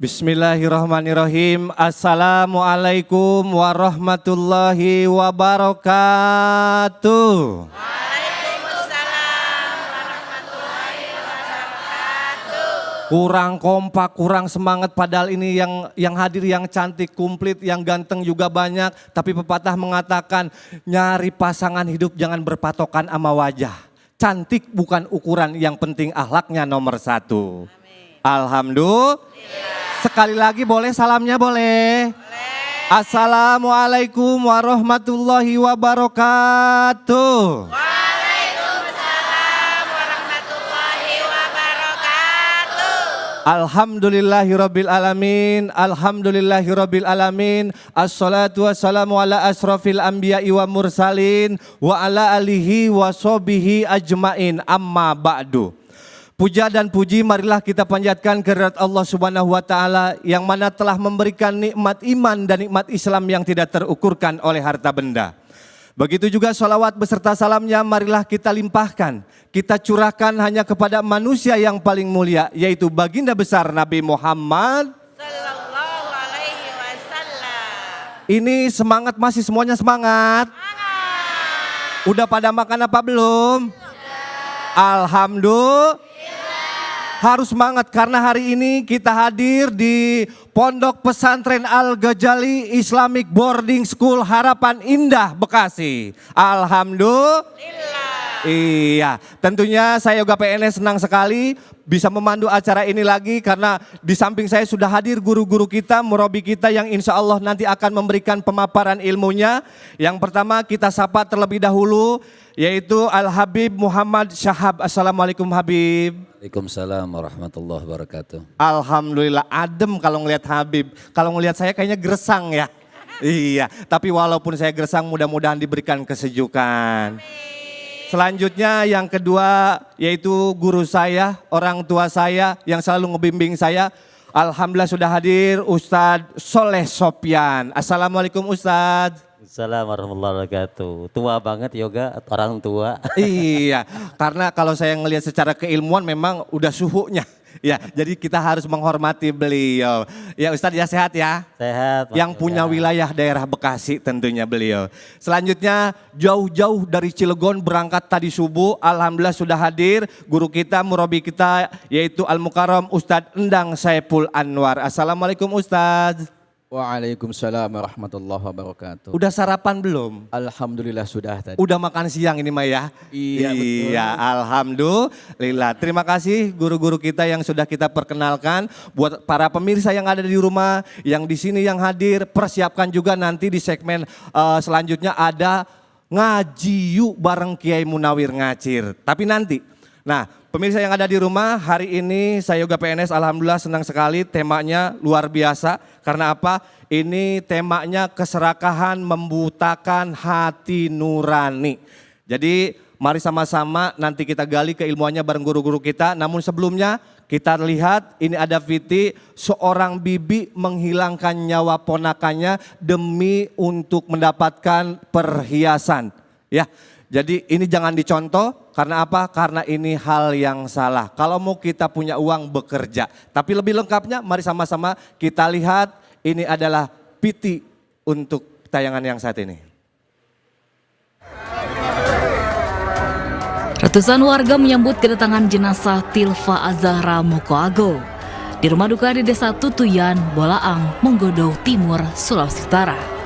Bismillahirrahmanirrahim. Assalamualaikum warahmatullahi wabarakatuh. Waalaikumsalam warahmatullahi wabarakatuh. Kurang kompak, kurang semangat padahal ini yang hadir yang cantik, komplit, yang ganteng juga banyak. Tapi pepatah mengatakan nyari pasangan hidup jangan berpatokan sama wajah. Cantik bukan ukuran, yang penting akhlaknya nomor satu. Alhamdulillah. Sekali lagi boleh salamnya boleh? Assalamualaikum warahmatullahi wabarakatuh. Waalaikumsalam warahmatullahi wabarakatuh. Alhamdulillahirabbil alamin. Alhamdulillahirabbil alamin. Assalatu wassalamu ala asrofil anbiya'i wa mursalin wa ala alihi wa sahbihi ajmain. Amma ba'du. Puja dan puji marilah kita panjatkan kehadirat Allah Subhanahu wa taala yang mana telah memberikan nikmat iman dan nikmat Islam yang tidak terukurkan oleh harta benda. Begitu juga sholawat beserta salamnya marilah kita limpahkan, kita curahkan hanya kepada manusia yang paling mulia, yaitu baginda besar Nabi Muhammad Sallallahu alaihi wasallam. Ini semangat, masih semuanya semangat? Udah pada makan apa belum? Alhamdulillah. Harus semangat karena hari ini kita hadir di Pondok Pesantren Al-Ghazali Islamic Boarding School Harapan Indah Bekasi. Alhamdulillah. Iya, tentunya saya Yoga PNS senang sekali bisa memandu acara ini lagi karena di samping saya sudah hadir guru-guru kita, murabi kita yang insya Allah nanti akan memberikan pemaparan ilmunya. Yang pertama kita sapa terlebih dahulu yaitu Al-Habib Muhammad Syahab. Assalamualaikum Habib. Waalaikumsalam warahmatullahi wabarakatuh. Alhamdulillah adem kalau ngelihat Habib. Kalau ngelihat saya kayaknya gersang ya. Iya, tapi walaupun saya gersang mudah-mudahan diberikan kesejukan. Selanjutnya yang kedua yaitu guru saya, orang tua saya yang selalu ngebimbing saya. Alhamdulillah sudah hadir Ustadz Soleh Sopyan. Assalamualaikum Ustadz. Assalamualaikum warahmatullahi wabarakatuh. Tua banget Yoga, orang tua. Iya, karena kalau saya ngelihat secara keilmuan memang udah suhunya. Ya, jadi kita harus menghormati beliau. Ya Ustadz ya sehat ya. Sehat. Yang punya wilayah daerah Bekasi tentunya beliau. Selanjutnya jauh-jauh dari Cilegon berangkat tadi subuh. Alhamdulillah sudah hadir guru kita, murabi kita yaitu Al-Mukarram Ustadz Endang Saiful Anwar. Assalamualaikum Ustadz. Waalaikumsalam warahmatullahi wabarakatuh. Udah sarapan belum? Alhamdulillah sudah tadi. Udah makan siang ini Mah ya? Iya, betul. Iya, alhamdulillah. Terima kasih guru-guru kita yang sudah kita perkenalkan. Buat para pemirsa yang ada di rumah, yang di sini yang hadir, persiapkan juga nanti di segmen selanjutnya ada ngaji yuk bareng Kiai Munawir Ngacir. Tapi nanti. Nah, pemirsa yang ada di rumah, hari ini saya Yoga PNS alhamdulillah senang sekali, temanya luar biasa. Karena apa? Ini temanya keserakahan membutakan hati nurani. Jadi mari sama-sama nanti kita gali keilmuannya bareng guru-guru kita. Namun sebelumnya kita lihat ini ada Viti, seorang bibi menghilangkan nyawa ponakannya demi untuk mendapatkan perhiasan. Ya. Jadi ini jangan dicontoh, karena apa? Karena ini hal yang salah. Kalau mau kita punya uang bekerja. Tapi lebih lengkapnya mari sama-sama kita lihat ini adalah piti untuk tayangan yang saat ini. Ratusan warga menyambut kedatangan jenazah Tilfa Azahra Mokoago di rumah duka di Desa Tutuyan, Bolaang, Menggodo Timur, Sulawesi Utara.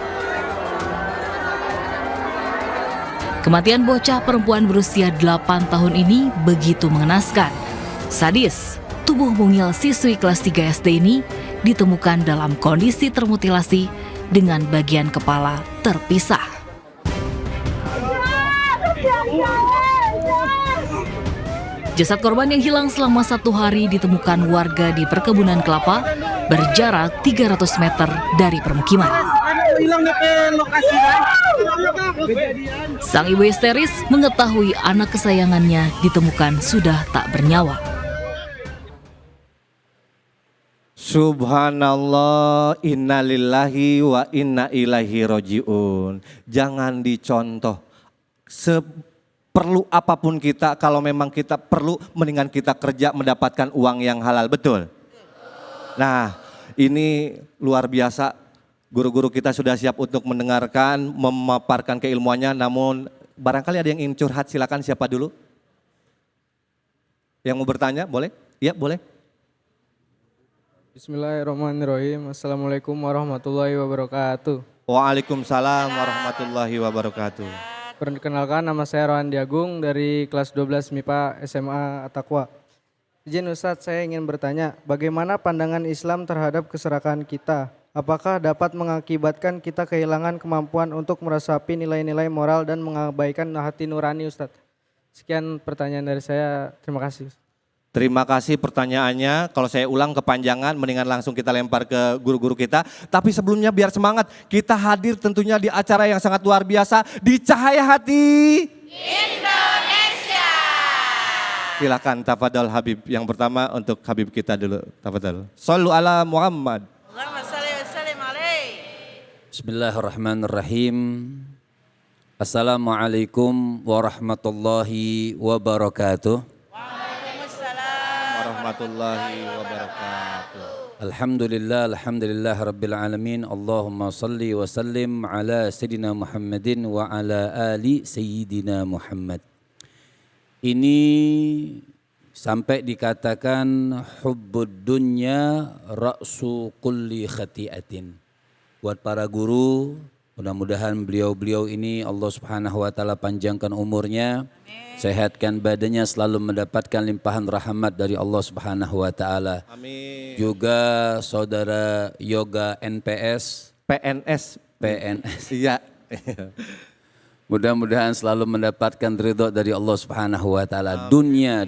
Kematian bocah perempuan berusia 8 tahun ini begitu mengenaskan. Sadis, tubuh mungil siswi kelas 3 SD ini ditemukan dalam kondisi termutilasi dengan bagian kepala terpisah. Jasad korban yang hilang selama 1 hari ditemukan warga di perkebunan kelapa berjarak 300 meter dari permukiman. Sang ibu histeris mengetahui anak kesayangannya ditemukan sudah tak bernyawa. Subhanallah, innalillahi wa inna ilaihi roji'un. Jangan dicontoh. Seperlu apapun kita, kalau memang kita perlu, mendingan kita kerja mendapatkan uang yang halal, betul? Nah, ini luar biasa. Guru-guru kita sudah siap untuk mendengarkan, memaparkan keilmuannya, namun barangkali ada yang ingin curhat, silakan siapa dulu? Yang mau bertanya, boleh? Iya, boleh. Bismillahirrahmanirrahim. Assalamualaikum warahmatullahi wabarakatuh. Waalaikumsalam warahmatullahi wabarakatuh. Perkenalkan, nama saya Rohandi Agung dari kelas 12 MIPA SMA At-Taqwa. Izin Ustadz, saya ingin bertanya, bagaimana pandangan Islam terhadap keserakahan kita? Apakah dapat mengakibatkan kita kehilangan kemampuan untuk meresapi nilai-nilai moral dan mengabaikan hati nurani, Ustadz? Sekian pertanyaan dari saya, terima kasih. Terima kasih pertanyaannya. Kalau saya ulang kepanjangan, mendingan langsung kita lempar ke guru-guru kita. Tapi sebelumnya biar semangat, kita hadir tentunya di acara yang sangat luar biasa di Cahaya Hati Indonesia. Silakan tafadhol Habib. Yang pertama untuk Habib kita dulu. Tafadhol. Shallu ala Muhammad. Allahumma salli wa sallim alaih. Bismillahirrahmanirrahim. Assalamualaikum warahmatullahi wabarakatuh. Waalaikumsalam Warahmatullahi wabarakatuh. Alhamdulillah rabbil alamin. Allahumma salli wa sallim ala Sayyidina Muhammadin wa ala ali Sayyidina Muhammad. Ini sampai dikatakan hubbud dunya ra'su kulli khati'atin. Buat para guru, mudah-mudahan beliau-beliau ini Allah Subhanahu wa taala panjangkan umurnya, sehatkan badannya, selalu mendapatkan limpahan rahmat dari Allah Subhanahu wa taala. Amin. Juga saudara Yoga NPS, PNS. Iya. mudah-mudahan selalu mendapatkan ridho dari Allah Subhanahu wa taala. Dunia,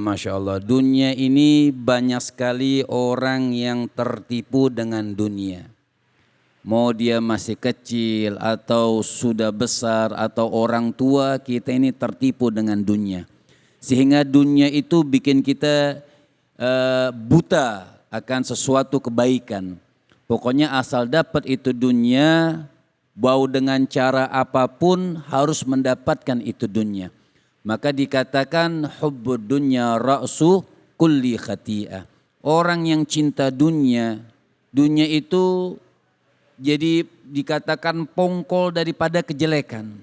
Masya Allah. Dunia ini banyak sekali orang yang tertipu dengan dunia. Mau dia masih kecil atau sudah besar atau orang tua, kita ini tertipu dengan dunia. Sehingga dunia itu bikin kita buta akan sesuatu kebaikan. Pokoknya asal dapat itu dunia, mau dengan cara apapun harus mendapatkan itu dunia. Maka dikatakan hubbud dunya ra'su kulli khati'ah. Orang yang cinta dunia itu jadi dikatakan pongkol daripada kejelekan.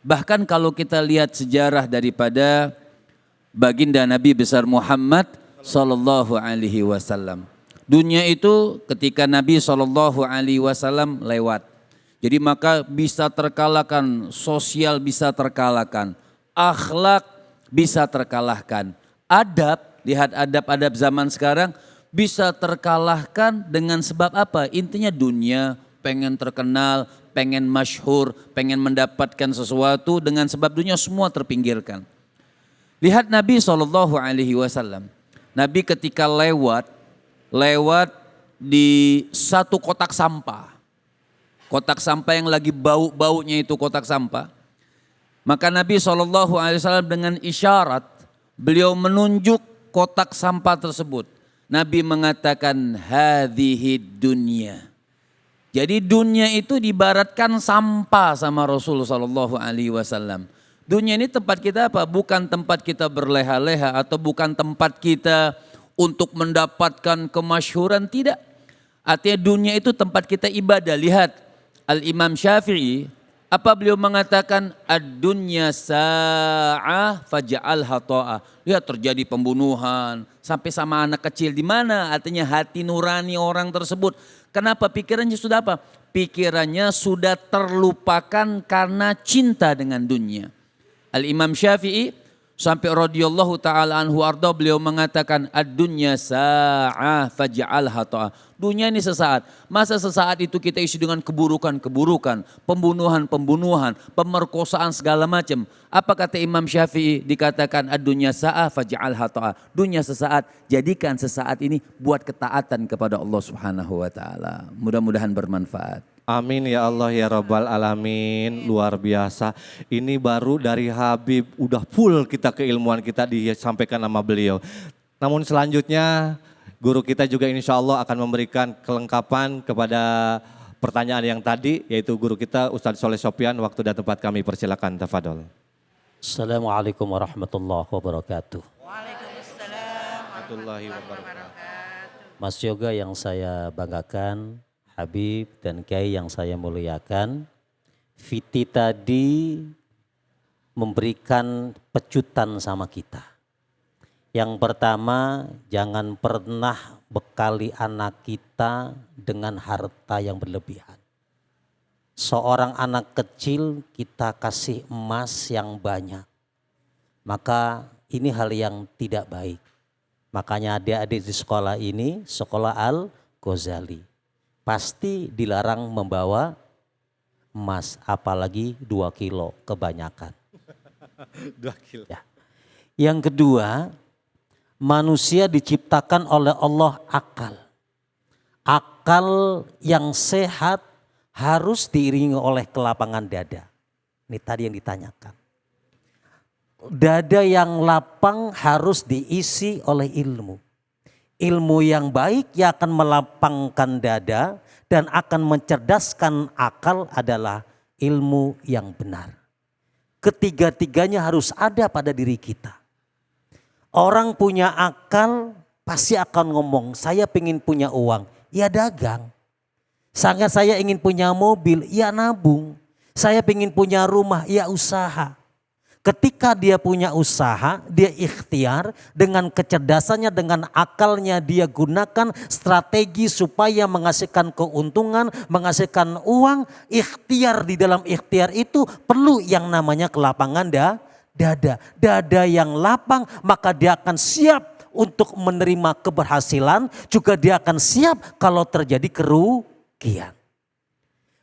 Bahkan kalau kita lihat sejarah daripada baginda Nabi besar Muhammad sallallahu alaihi wasallam. Dunia itu ketika Nabi sallallahu alaihi wasallam lewat. Jadi maka bisa terkalahkan, sosial bisa terkalahkan, akhlak bisa terkalahkan. Adab, lihat adab-adab zaman sekarang bisa terkalahkan dengan sebab apa? Intinya dunia, pengen terkenal, pengen masyhur, pengen mendapatkan sesuatu, dengan sebab dunia semua terpinggirkan. Lihat Nabi SAW. Nabi ketika lewat di satu kotak sampah. Kotak sampah yang lagi bau-baunya itu kotak sampah. Maka Nabi SAW dengan isyarat, beliau menunjuk kotak sampah tersebut. Nabi mengatakan, hadhihi dunya. Jadi dunia itu diibaratkan sampah sama Rasulullah SAW. Dunia ini tempat kita apa? Bukan tempat kita berleha-leha atau bukan tempat kita untuk mendapatkan kemasyhuran, tidak. Artinya dunia itu tempat kita ibadah. Lihat Al-Imam Syafi'i, apa beliau mengatakan? Ad-dunya sa'ah faj'alha ta'ah. Lihat terjadi pembunuhan sampai sama anak kecil, di mana? Artinya hati nurani orang tersebut. Kenapa? Pikirannya sudah apa? Pikirannya sudah terlupakan karena cinta dengan dunia. Al-Imam Syafi'i sampai radhiyallahu taala anhu arda, beliau mengatakan ad-dunya sa'ah faj'alha ta'ah. Dunia ini sesaat. Masa sesaat itu kita isi dengan keburukan-keburukan, pembunuhan-pembunuhan, pemerkosaan segala macam. Apa kata Imam Syafi'i? Dikatakan ad-dunya sa'ah faj'alha ta'ah. Dunia sesaat, jadikan sesaat ini buat ketaatan kepada Allah Subhanahu wa taala. Mudah-mudahan bermanfaat. Amin ya Allah ya Rabbal Alamin, luar biasa. Ini baru dari Habib, udah full kita keilmuan kita disampaikan sama beliau. Namun selanjutnya guru kita juga insya Allah akan memberikan kelengkapan kepada pertanyaan yang tadi, yaitu guru kita Ustadz Soleh Sopyan. Waktu dan tempat kami persilakan, tafadhol. Assalamualaikum warahmatullahi wabarakatuh. Waalaikumsalam Warahmatullahi wabarakatuh. Mas Yoga yang saya banggakan, Habib dan Kiai yang saya muliakan, Viti tadi memberikan pecutan sama kita. Yang pertama, jangan pernah bekali anak kita dengan harta yang berlebihan. Seorang anak kecil kita kasih emas yang banyak, maka ini hal yang tidak baik. Makanya adik-adik di sekolah ini, sekolah Al-Ghazali, pasti dilarang membawa emas, apalagi 2 kilo kebanyakan. 2 kilo. Ya. Yang kedua, manusia diciptakan oleh Allah akal. Akal yang sehat harus diiringi oleh kelapangan dada. Ini tadi yang ditanyakan. Dada yang lapang harus diisi oleh ilmu. Ilmu yang baik yang akan melapangkan dada dan akan mencerdaskan akal adalah ilmu yang benar. Ketiga-tiganya harus ada pada diri kita. Orang punya akal pasti akan ngomong, saya pengen punya uang, ya dagang. Sangat saya ingin punya mobil, ya nabung. Saya pengen punya rumah, ya usaha. Ketika dia punya usaha, dia ikhtiar dengan kecerdasannya, dengan akalnya dia gunakan strategi supaya menghasilkan keuntungan, menghasilkan uang. Ikhtiar, di dalam ikhtiar itu perlu yang namanya kelapangan dada. Dada yang lapang, maka dia akan siap untuk menerima keberhasilan, juga dia akan siap kalau terjadi kerugian.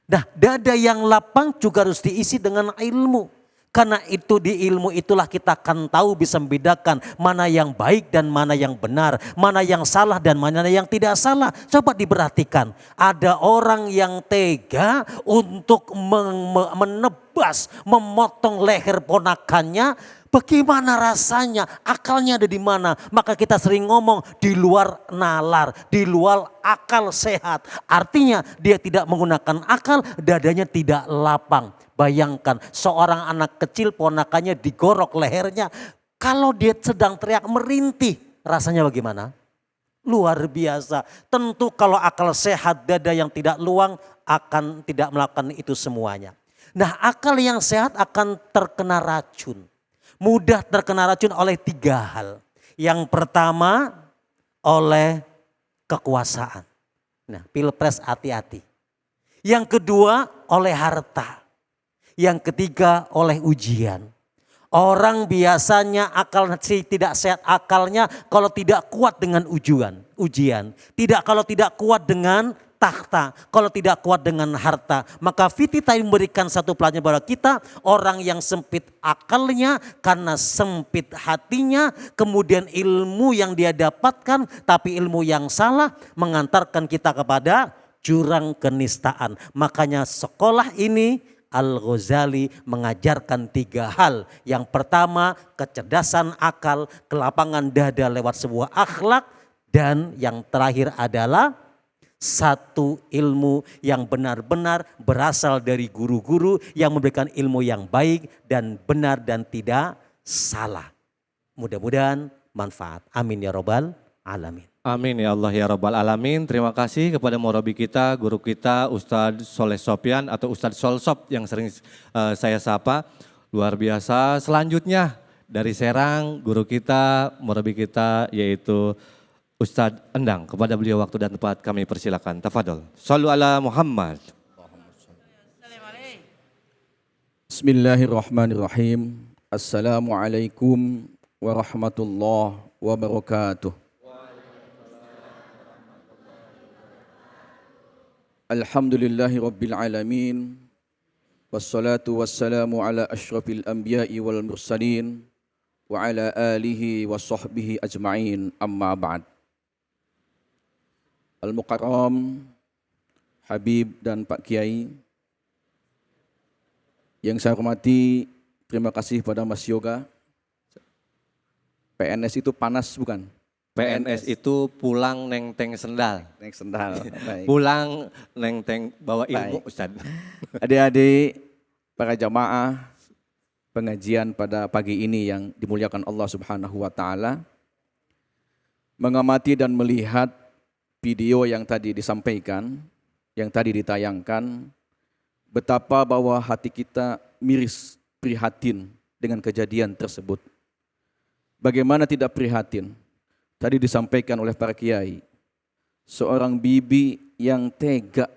Nah, dada yang lapang juga harus diisi dengan ilmu. Karena itu di ilmu itulah kita akan tahu, bisa membedakan mana yang baik dan mana yang benar. Mana yang salah dan mana yang tidak salah. Coba diperhatikan. Ada orang yang tega untuk menebas, memotong leher ponakannya. Bagaimana rasanya? Akalnya ada di mana? Maka kita sering ngomong di luar nalar, di luar akal sehat. Artinya dia tidak menggunakan akal, dadanya tidak lapang. Bayangkan seorang anak kecil ponakannya digorok lehernya. Kalau dia sedang teriak merintih, rasanya bagaimana? Luar biasa. Tentu kalau akal sehat, dada yang tidak luang akan tidak melakukan itu semuanya. Nah, akal yang sehat akan terkena racun. Mudah terkena racun oleh 3 hal. Yang pertama oleh kekuasaan. Nah, pilpres hati-hati. Yang kedua oleh harta. Yang ketiga oleh ujian. Orang biasanya tidak sehat akalnya kalau tidak kuat dengan ujian. Kalau tidak kuat dengan tahta, kalau tidak kuat dengan harta. Maka Viti tadi memberikan satu pelajaran kepada kita, orang yang sempit akalnya karena sempit hatinya, kemudian ilmu yang dia dapatkan tapi ilmu yang salah mengantarkan kita kepada jurang kenistaan. Makanya sekolah ini Al-Ghazali mengajarkan 3 hal. Yang pertama kecerdasan akal, kelapangan dada lewat sebuah akhlak. Dan yang terakhir adalah satu ilmu yang benar-benar berasal dari guru-guru yang memberikan ilmu yang baik dan benar dan tidak salah. Mudah-mudahan manfaat. Amin ya robbal alamin. Amin ya Allah ya Rabbal Alamin. Terima kasih kepada murabi kita, guru kita Ustadz Soleh Sopyan atau Ustadz Solsop yang sering saya sapa. Luar biasa. Selanjutnya dari Serang, guru kita, murabi kita yaitu Ustadz Endang. Kepada beliau waktu dan tempat kami persilakan. Tafadol. Shallu ala Muhammad. Bismillahirrahmanirrahim. Assalamualaikum warahmatullahi wabarakatuh. Alhamdulillahi rabbil alamin. Wassalatu wassalamu ala asyrafil anbiya'i wal mursalin. Wa ala alihi wa sahbihi ajma'in, amma ba'd. Al-Mukarram, Habib dan Pak Kiai. Yang saya hormati, terima kasih pada Mas Yoga. PNS itu panas bukan? PNS itu pulang neng teng sendal. Naik sendal. Baik. Pulang neng teng bawa ilmu Ustadz. Adik-adik, para jamaah pengajian pada pagi ini yang dimuliakan Allah Subhanahu wa taala. Mengamati dan melihat video yang tadi disampaikan, yang tadi ditayangkan, betapa bahwa hati kita miris, prihatin dengan kejadian tersebut. Bagaimana tidak prihatin? Tadi disampaikan oleh para kiai, seorang bibi yang tega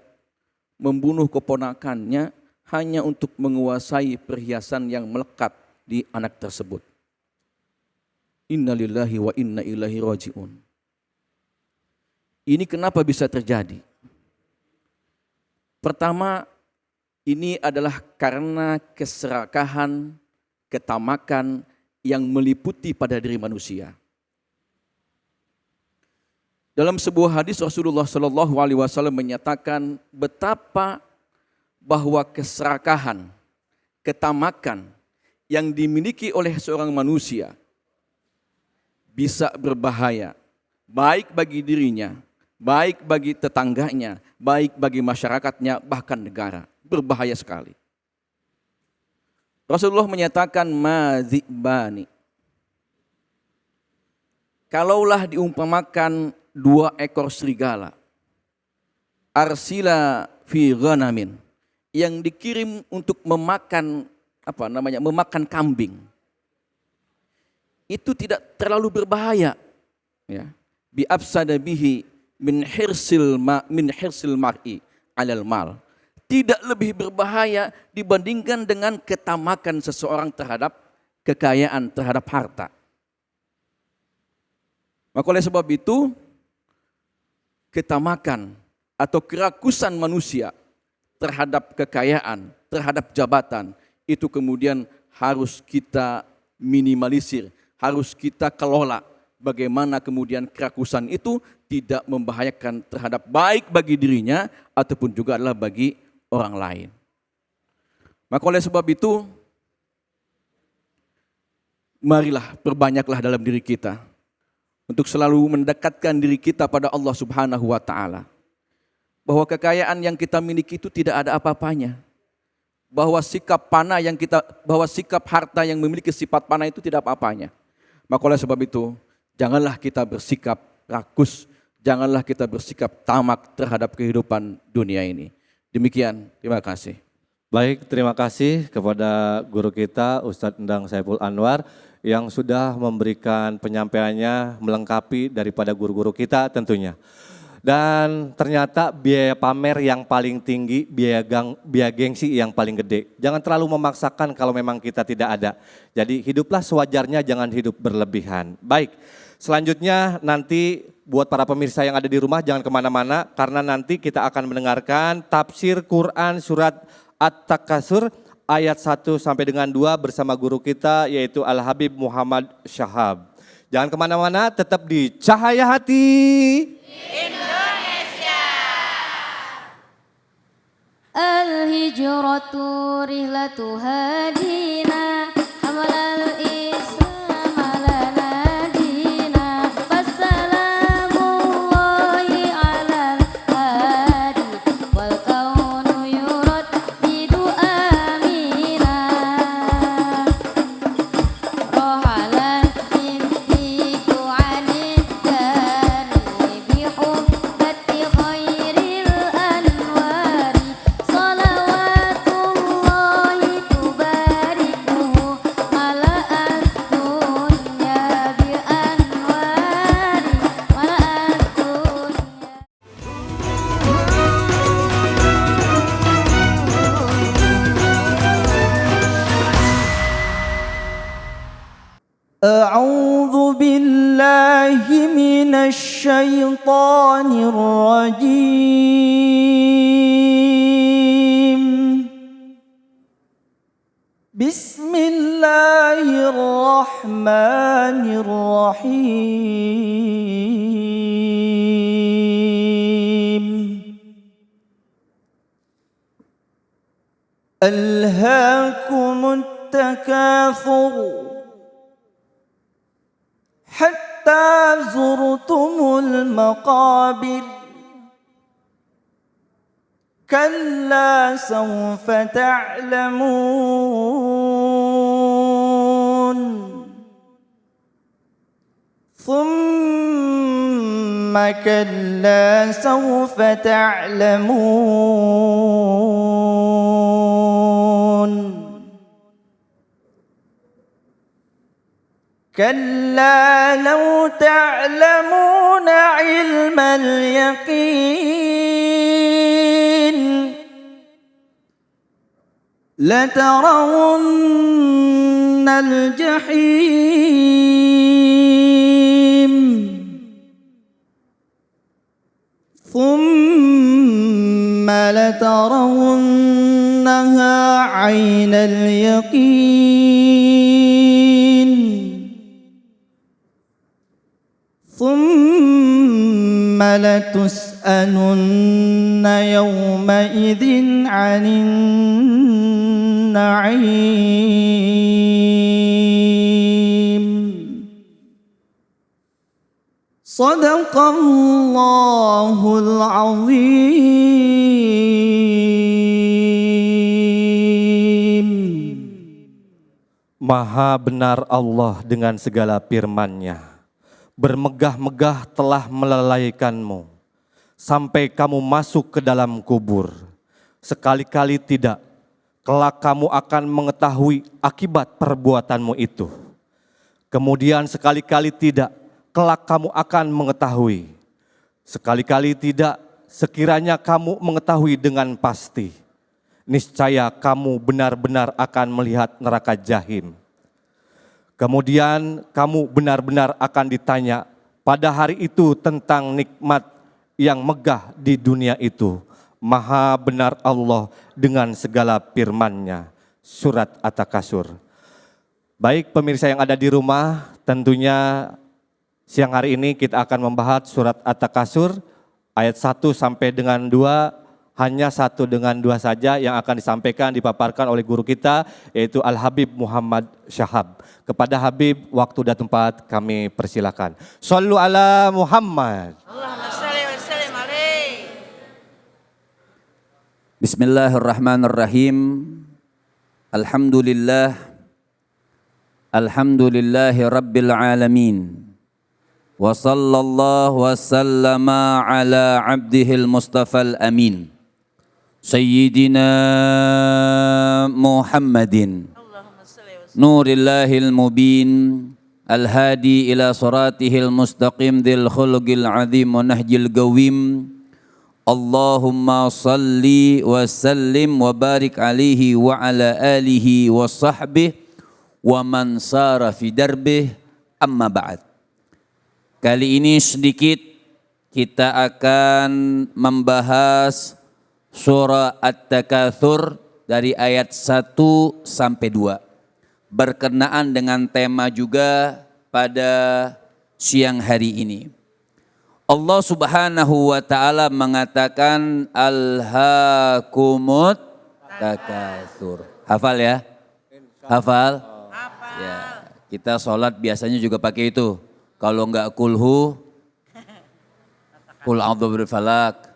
membunuh keponakannya hanya untuk menguasai perhiasan yang melekat di anak tersebut. Innalillahi wa inna ilaihi raji'un. Ini kenapa bisa terjadi? Pertama, ini adalah karena keserakahan, ketamakan yang meliputi pada diri manusia. Dalam sebuah hadis Rasulullah Shallallahu Alaihi Wasallam menyatakan betapa bahwa keserakahan, ketamakan yang dimiliki oleh seorang manusia bisa berbahaya, baik bagi dirinya, baik bagi tetangganya, baik bagi masyarakatnya, bahkan negara. Berbahaya sekali. Rasulullah menyatakan mazibani. Kalaulah diumpamakan 2 ekor serigala, arsila fi ghanamin, yang dikirim untuk memakan memakan kambing. Itu tidak terlalu berbahaya, ya. Bi afsada bihi min hirsil mar'i alal mal. Tidak lebih berbahaya dibandingkan dengan ketamakan seseorang terhadap kekayaan, terhadap harta. Maka oleh sebab itu, ketamakan atau kerakusan manusia terhadap kekayaan, terhadap jabatan, itu kemudian harus kita minimalisir, harus kita kelola. Bagaimana kemudian kerakusan itu tidak membahayakan terhadap baik bagi dirinya ataupun juga adalah bagi orang lain. Maka oleh sebab itu, marilah perbanyaklah dalam diri kita untuk selalu mendekatkan diri kita pada Allah Subhanahu wa taala. Bahwa kekayaan yang kita miliki itu tidak ada apa-apanya. Bahwa sikap harta yang memiliki sifat panah itu tidak apa-apanya. Maka oleh sebab itu, janganlah kita bersikap rakus, janganlah kita bersikap tamak terhadap kehidupan dunia ini. Demikian, terima kasih. Baik, terima kasih kepada guru kita Ustadz Endang Saiful Anwar yang sudah memberikan penyampaiannya melengkapi daripada guru-guru kita tentunya. Dan ternyata biaya pamer yang paling tinggi, biaya gengsi yang paling gede. Jangan terlalu memaksakan kalau memang kita tidak ada. Jadi hiduplah sewajarnya, jangan hidup berlebihan. Baik, selanjutnya nanti buat para pemirsa yang ada di rumah jangan kemana-mana karena nanti kita akan mendengarkan tafsir Quran surat At-Takasur ayat 1 sampai dengan 2 bersama guru kita yaitu Al-Habib Muhammad Syahab. Jangan kemana-mana, tetap di Cahaya Hati Indonesia. Al-hijratu rihlatu hadina amalal islam alana dina wassalamullahi alal hadi wal kaunu yurad bidu amina rohalan siddiqu anid dari bihubbati khairil anwari salawatullahi tubarikuhu mala'at dunya bi anwari mala'at dunya. أعوذ بالله من الشيطان الرجيم. بسم الله الرحمن الرحيم. ألهاكم التكاثر حتى زرتم المقابر كلا سوف تعلمون ثم كلا سوف تعلمون كلا لو تعلمون علم اليقين لترون الجحيم ثم لترونها عين اليقين ثم لتسألن يومئذ عن النعيم صدق الله العظيم. Maha benar Allah dengan segala firman-Nya. Bermegah-megah telah melalaikanmu, sampai kamu masuk ke dalam kubur. Sekali-kali tidak, kelak kamu akan mengetahui akibat perbuatanmu itu. Kemudian sekali-kali tidak, kelak kamu akan mengetahui. Sekali-kali tidak, sekiranya kamu mengetahui dengan pasti. Niscaya kamu benar-benar akan melihat neraka jahim. Kemudian kamu benar-benar akan ditanya pada hari itu tentang nikmat yang megah di dunia itu. Maha benar Allah dengan segala firman-Nya. Surat At-Takasur. Baik pemirsa yang ada di rumah, tentunya siang hari ini kita akan membahas surat At-Takasur ayat 1 sampai dengan 2. Hanya 1 dengan 2 saja yang akan disampaikan, dipaparkan oleh guru kita, yaitu Al-Habib Muhammad Syahab. Kepada Habib, waktu dan tempat kami persilakan. Shallu ala Muhammad. Allahumma salli wa sallim alaihi. Bismillahirrahmanirrahim. Alhamdulillah. Alhamdulillahi rabbil alamin. Wa sallallahu wa sallama ala abdihil mustafal amin. Sayyidina Muhammadin Allahumma salli wa sallim. Nurillahil mubin al-hadi ila siratihil mustaqim dhil khuluqil azim wa nahjil qawim. Allahumma salli wa sallim wa barik alaihi wa ala alihi wa sahbihi wa man sara fi darbih, amma ba'd. Kali ini sedikit kita akan membahas surah At-Takatsur dari ayat 1 sampai 2. Berkenaan dengan tema juga pada siang hari ini. Allah Subhanahu wa taala mengatakan alhaakumut takatsur. Hafal ya? Hafal? Ya, kita sholat biasanya juga pakai itu. Kalau enggak kulhu, kul a'udzu birabbil falaq.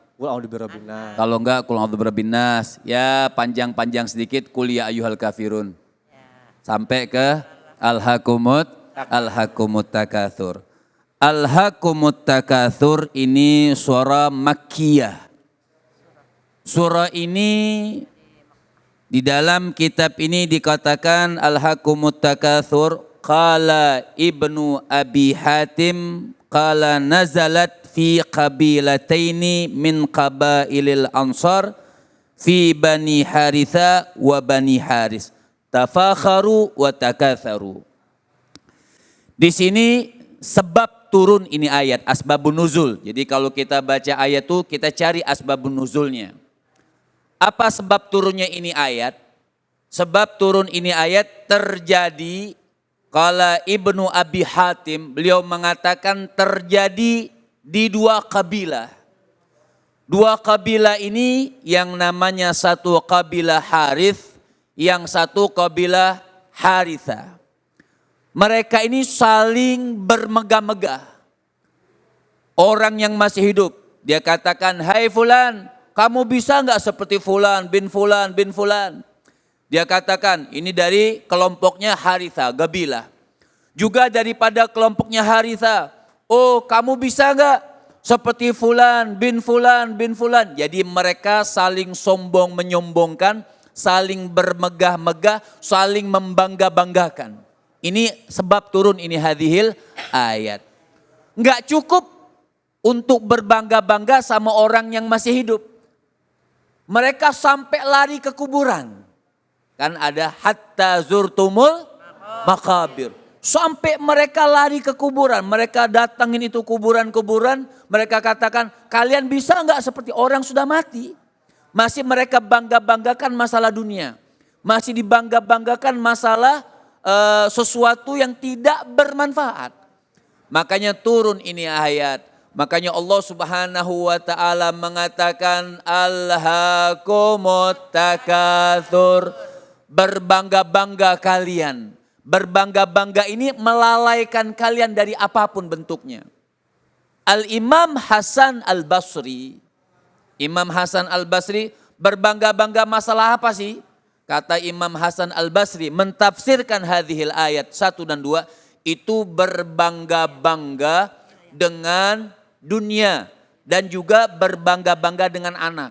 Kalau enggak kul a'udzu birabbin nas. Ya panjang-panjang sedikit kul ya ayyuhal kafirun. Sampai ke alhaakumut takatsur. Alhaakumut takatsur ini surah Makkiyah. Surah ini di dalam kitab ini dikatakan alhaakumut takatsur. Qala Ibnu Abi Hatim qala nazalat fi qabilataini min qabailil ansar fi Bani Haritha wa Bani Haris tafakharu wa takatharu. Di sini sebab turun ini ayat, asbabun nuzul. Jadi kalau kita baca ayat itu kita cari asbabun nuzulnya. Apa sebab turunnya ini ayat? Sebab turun ini ayat terjadi kala Ibnu Abi Hatim, beliau mengatakan terjadi di 2 kabilah. 2 kabilah ini yang namanya satu kabilah Harith, yang satu kabilah Haritha. Mereka ini saling bermegah-megah. Orang yang masih hidup, dia katakan, hai fulan, kamu bisa enggak seperti fulan bin fulan bin fulan. Dia katakan ini dari kelompoknya Haritha, Gabilah. Juga daripada kelompoknya Haritha. Oh kamu bisa enggak seperti fulan bin fulan bin fulan. Jadi mereka saling sombong menyombongkan, saling bermegah-megah, saling membangga-banggakan. Ini sebab turun ini hadhil ayat. Enggak cukup untuk berbangga-bangga sama orang yang masih hidup. Mereka sampai lari ke kuburan. Kan ada hatta zurtumul makabir. Sampai mereka lari ke kuburan. Mereka datangin itu kuburan-kuburan. Mereka katakan, kalian bisa enggak seperti orang sudah mati? Masih mereka bangga-banggakan masalah dunia. Masih dibangga-banggakan masalah sesuatu yang tidak bermanfaat. Makanya turun ini ayat. Makanya Allah Subhanahu wa taala mengatakan alhaakumut takatsur. Berbangga-bangga kalian. Berbangga-bangga ini melalaikan kalian dari apapun bentuknya. Al-Imam Hasan Al-Basri. Imam Hasan Al-Basri berbangga-bangga masalah apa sih? Kata Imam Hasan Al-Basri mentafsirkan hadhil ayat 1 dan 2. Itu berbangga-bangga dengan dunia. Dan juga berbangga-bangga dengan anak.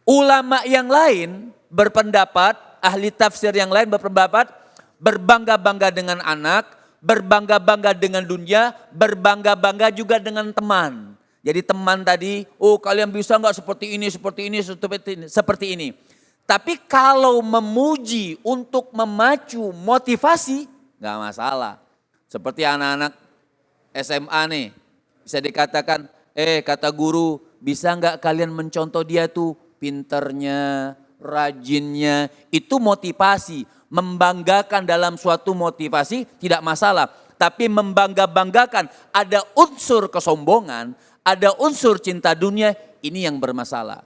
Ulama yang lain berpendapat, ahli tafsir yang lain berpendapat berbangga-bangga dengan anak, berbangga-bangga dengan dunia, berbangga-bangga juga dengan teman. Jadi teman tadi, oh kalian bisa nggak seperti ini, seperti ini. Tapi kalau memuji untuk memacu motivasi, nggak masalah. Seperti anak-anak SMA nih, bisa dikatakan, kata guru, bisa nggak kalian mencontoh dia tuh pinternya, rajinnya, itu motivasi. Membanggakan dalam suatu motivasi tidak masalah. Tapi membangga-banggakan ada unsur kesombongan, ada unsur cinta dunia, ini yang bermasalah.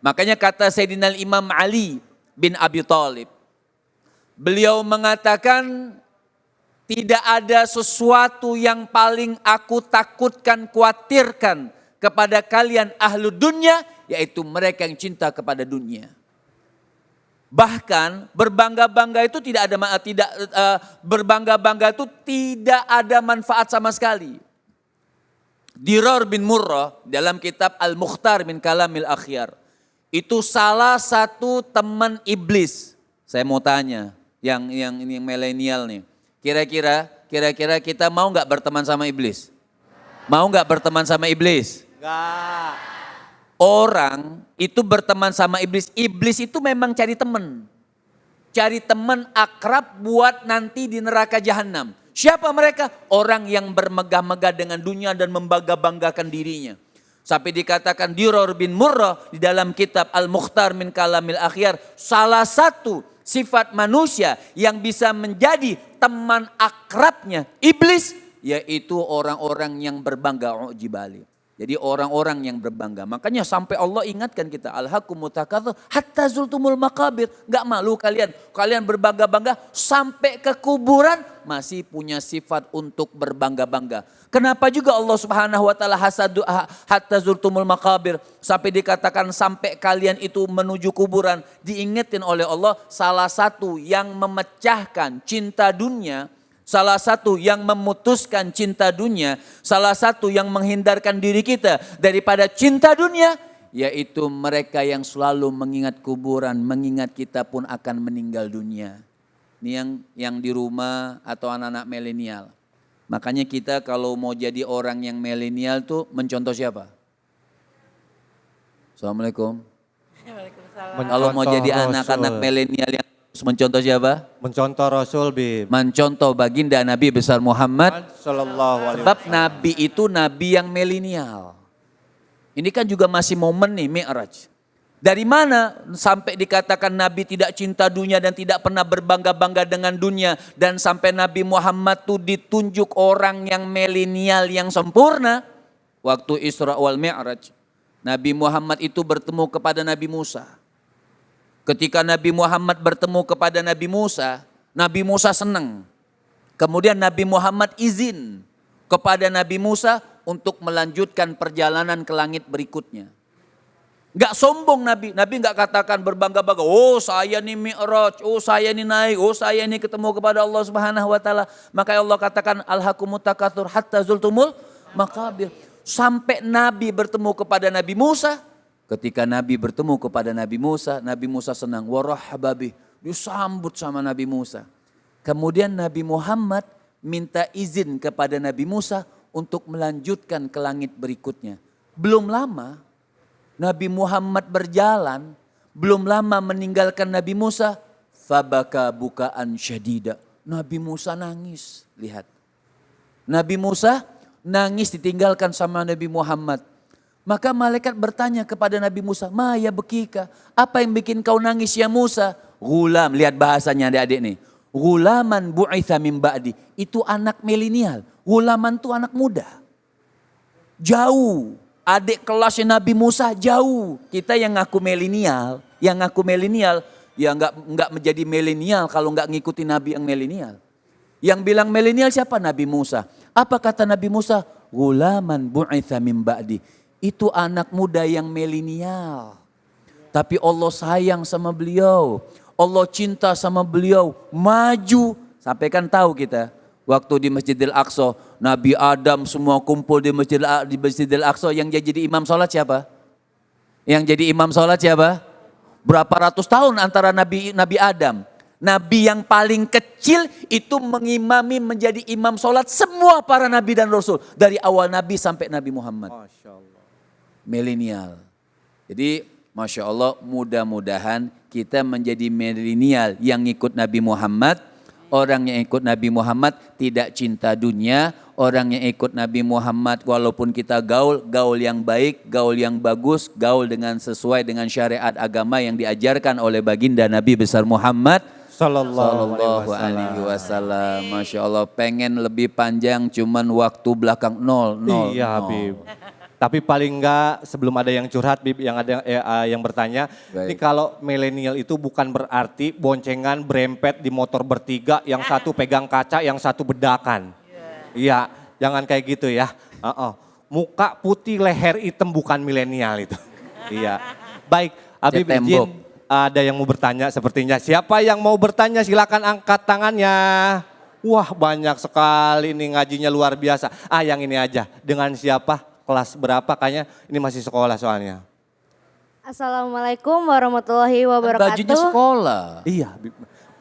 Makanya kata Sayyidina Imam Ali bin Abi Thalib. Beliau mengatakan tidak ada sesuatu yang paling aku takutkan, khawatirkan kepada kalian ahlu dunia, yaitu mereka yang cinta kepada dunia. Bahkan berbangga-bangga itu berbangga-bangga itu tidak ada manfaat sama sekali. Dirar bin Murrah dalam kitab Al-Mukhtar min Kalamil Akhyar itu salah satu teman iblis. Saya mau tanya yang milenial nih. Kira-kira kita mau nggak berteman sama iblis? Mau nggak berteman sama iblis? Enggak. Orang itu berteman sama iblis. Iblis itu memang cari teman. Cari teman akrab buat nanti di neraka jahanam. Siapa mereka? Orang yang bermegah-megah dengan dunia dan membangga-banggakan dirinya. Sampai dikatakan Dirar bin Murrah di dalam kitab Al-Mukhtar min Kalamil Akhyar. Salah satu sifat manusia yang bisa menjadi teman akrabnya iblis. Yaitu orang-orang yang berbangga ujibali. Jadi orang-orang yang berbangga. Makanya sampai Allah ingatkan kita. Alhaakumut takatsur hatta zurtumul makabir. Gak malu kalian. Kalian berbangga-bangga sampai ke kuburan masih punya sifat untuk berbangga-bangga. Kenapa juga Allah Subhanahu wa taala hatta zurtumul makabir, sampai dikatakan sampai kalian itu menuju kuburan, diingetin oleh Allah salah satu yang memecahkan cinta dunia. Salah satu yang memutuskan cinta dunia, salah satu yang menghindarkan diri kita daripada cinta dunia, yaitu mereka yang selalu mengingat kuburan, mengingat kita pun akan meninggal dunia. Ini yang di rumah atau anak-anak milenial. Makanya kita kalau mau jadi orang yang milenial tuh mencontoh siapa? Assalamualaikum. Waalaikumsalam. Kalau mau jadi anak-anak milenial yang mencontoh siapa? Mencontoh Rasul Bib. Mencontoh baginda Nabi besar Muhammad. Sallallahu alaihi Sebab Nabi itu Nabi yang milenial. Ini kan juga masih momen nih Mi'raj. Dari mana sampai dikatakan Nabi tidak cinta dunia dan tidak pernah berbangga-bangga dengan dunia. Dan sampai Nabi Muhammad tuh ditunjuk orang yang milenial yang sempurna. Waktu Isra wal Mi'raj. Nabi Muhammad itu bertemu kepada Nabi Musa. Ketika Nabi Muhammad bertemu kepada Nabi Musa senang. Kemudian Nabi Muhammad izin kepada Nabi Musa untuk melanjutkan perjalanan ke langit berikutnya. Gak sombong Nabi gak katakan berbangga-bangga, oh saya ini Mi'raj, oh saya ini naik, oh saya ini ketemu kepada Allah Subhanahu wa taala. Maka Allah katakan alhaakumut takatsur hatta zurtumul makabir. Sampai Nabi bertemu kepada Nabi Musa. Ketika Nabi bertemu kepada Nabi Musa senang. Warahbabi, disambut sama Nabi Musa. Kemudian Nabi Muhammad minta izin kepada Nabi Musa untuk melanjutkan ke langit berikutnya. Belum lama Nabi Muhammad berjalan, belum lama meninggalkan Nabi Musa, fabaka bukaan syadida. Nabi Musa nangis, lihat. Nabi Musa nangis ditinggalkan sama Nabi Muhammad. Maka malaikat bertanya kepada Nabi Musa, "Ma ya bekika, apa yang bikin kau nangis ya Musa?" Gulam, lihat bahasanya adik-adik nih. Gulaman bu'itha min ba'di, itu anak milenial. Gulaman itu anak muda. Jauh, adik kelasnya Nabi Musa jauh. Kita yang ngaku milenial, ya nggak menjadi milenial kalau nggak ngikuti Nabi yang milenial. Yang bilang milenial siapa? Nabi Musa. Apa kata Nabi Musa? Gulaman bu'itha min ba'di. Itu anak muda yang milenial. Tapi Allah sayang sama beliau. Allah cinta sama beliau. Maju. Sampai kan tahu kita. Waktu di Masjidil Aqsa. Nabi Adam semua kumpul di Masjidil Aqsa. Yang jadi imam sholat siapa? Yang jadi imam sholat siapa? Berapa ratus tahun antara Nabi Adam. Nabi yang paling kecil itu mengimami menjadi imam sholat semua para nabi dan rasul. Dari awal nabi sampai Nabi Muhammad. Masya Allah. Milenial. Jadi Masya Allah, mudah-mudahan kita menjadi milenial yang ikut Nabi Muhammad. Orang yang ikut Nabi Muhammad tidak cinta dunia. Orang yang ikut Nabi Muhammad walaupun kita gaul yang baik, gaul yang bagus, gaul dengan sesuai dengan syariat agama yang diajarkan oleh baginda Nabi besar Muhammad Sallallahu alaihi wasallam. Masya Allah, pengen lebih panjang cuman waktu belakang 0. Iya Habib. Tapi paling enggak sebelum ada yang curhat, Bib, yang ada yang bertanya, baik. Ini kalau milenial itu bukan berarti boncengan berempet di motor bertiga, yang satu pegang kaca, yang satu bedakan. Iya, jangan kayak gitu ya. Muka putih, leher hitam bukan milenial itu. Iya. Baik, Habib izin ada yang mau bertanya sepertinya. Siapa yang mau bertanya silakan angkat tangannya. Wah banyak sekali nih ngajinya luar biasa. Yang ini aja, dengan siapa? Kelas berapa? Kayaknya ini masih sekolah soalnya. Assalamualaikum warahmatullahi wabarakatuh. Bajunya sekolah. Iya,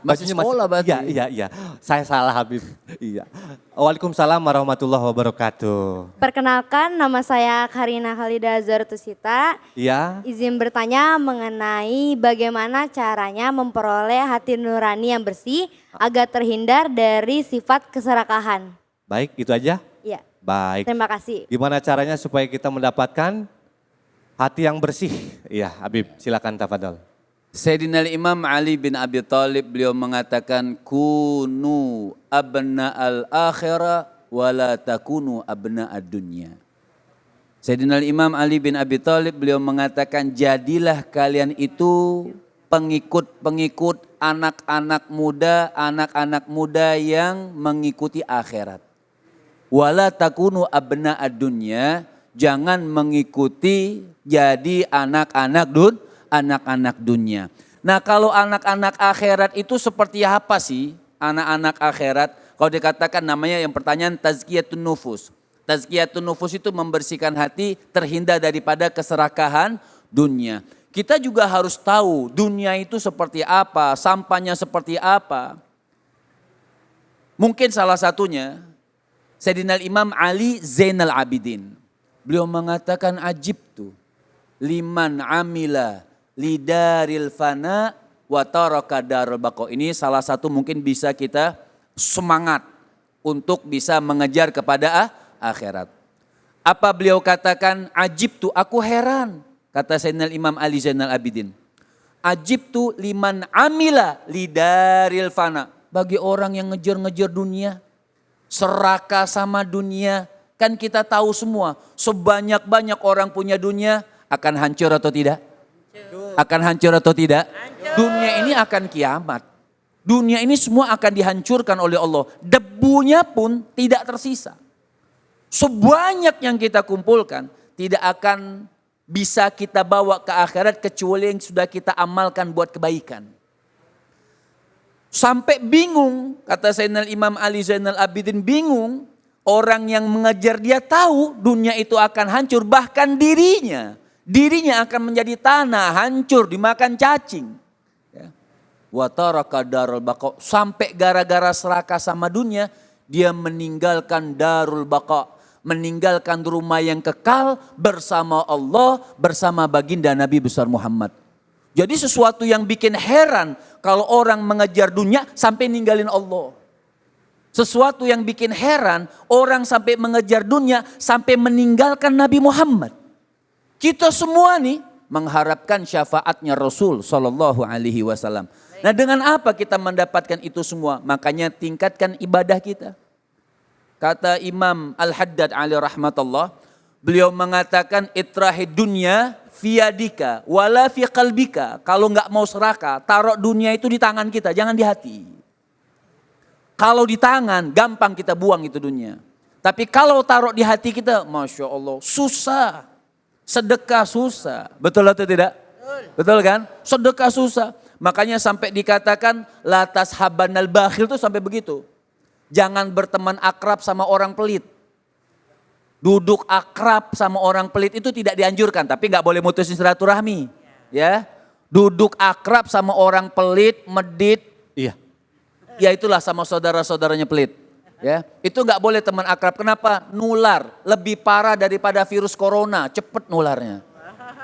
Masih sekolah berarti. Iya. Saya salah Habib. Iya. Waalaikumsalam warahmatullahi wabarakatuh. Perkenalkan, nama saya Karina Khalida Zaratusita. Iya. Izin bertanya mengenai bagaimana caranya memperoleh hati nurani yang bersih agar terhindar dari sifat keserakahan. Baik, itu aja. Iya. Baik. Terima kasih. Gimana caranya supaya kita mendapatkan hati yang bersih? Iya, Habib, silakan tafadhol. Sayyidina Imam Ali bin Abi Thalib beliau mengatakan kunu abna al-akhirah wala takunu abna ad-dunya. Sayyidina Imam Ali bin Abi Thalib beliau mengatakan jadilah kalian itu pengikut-pengikut anak-anak muda yang mengikuti akhirat. Wala takunu abna ad-dunya, jangan mengikuti jadi anak-anak dunia. Nah, kalau anak-anak akhirat itu seperti apa sih? Anak-anak akhirat, kalau dikatakan namanya yang pertanyaan tazkiyatun nufus. Tazkiyatun nufus itu membersihkan hati terhindar daripada keserakahan dunia. Kita juga harus tahu dunia itu seperti apa, sampahnya seperti apa. Mungkin salah satunya Sayyidina Imam Ali Zainal Abidin. Beliau mengatakan ajib tuh. Liman amila lidaril fana wa taraka darul baqa. Ini salah satu mungkin bisa kita semangat untuk bisa mengejar kepada akhirat. Apa beliau katakan? Ajib tuh, aku heran. Kata Sayyidina Imam Ali Zainal Abidin. Ajib tuh liman amila lidaril fana. Bagi orang yang ngejar-ngejar dunia. Serakah sama dunia. Kan kita tahu semua, sebanyak-banyak orang punya dunia akan hancur atau tidak? Akan hancur atau tidak? Dunia ini akan kiamat. Dunia ini semua akan dihancurkan oleh Allah. Debunya pun tidak tersisa. Sebanyak yang kita kumpulkan tidak akan bisa kita bawa ke akhirat kecuali yang sudah kita amalkan buat kebaikan. Sampai bingung, kata Sayyidina Imam Ali Zainal Abidin bingung. Orang yang mengejar dia tahu dunia itu akan hancur, bahkan dirinya akan menjadi tanah, hancur, dimakan cacing. Ya. Wa taraka darul baqa, sampai gara-gara serakah sama dunia, dia meninggalkan darul baqa, meninggalkan rumah yang kekal bersama Allah, bersama baginda Nabi besar Muhammad. Jadi sesuatu yang bikin heran kalau orang mengejar dunia sampai ninggalin Allah. Sesuatu yang bikin heran orang sampai mengejar dunia sampai meninggalkan Nabi Muhammad. Kita semua nih mengharapkan syafaatnya Rasul Sallallahu Alaihi Wasallam. Nah, dengan apa kita mendapatkan itu semua? Makanya tingkatkan ibadah kita. Kata Imam Al-Haddad alaihi rahmatullah, beliau mengatakan itrahid dunya fiyadika wala fi qalbika. Kalau nggak mau serakah, taruh dunia itu di tangan kita, jangan di hati. Kalau di tangan, gampang kita buang itu dunia. Tapi kalau taruh di hati kita, Masya Allah, susah. Sedekah susah. Betul atau tidak? Betul kan? Sedekah susah. Makanya sampai dikatakan, latas habanal bakhil itu sampai begitu. Jangan berteman akrab sama orang pelit. Duduk akrab sama orang pelit itu tidak dianjurkan. Tapi gak boleh mutusin silaturahmi. Ya, duduk akrab sama orang pelit, medit. Iya. Ya itulah sama saudara-saudaranya pelit. Ya, itu nggak boleh teman akrab. Kenapa? Nular, lebih parah daripada virus corona, cepet nularnya.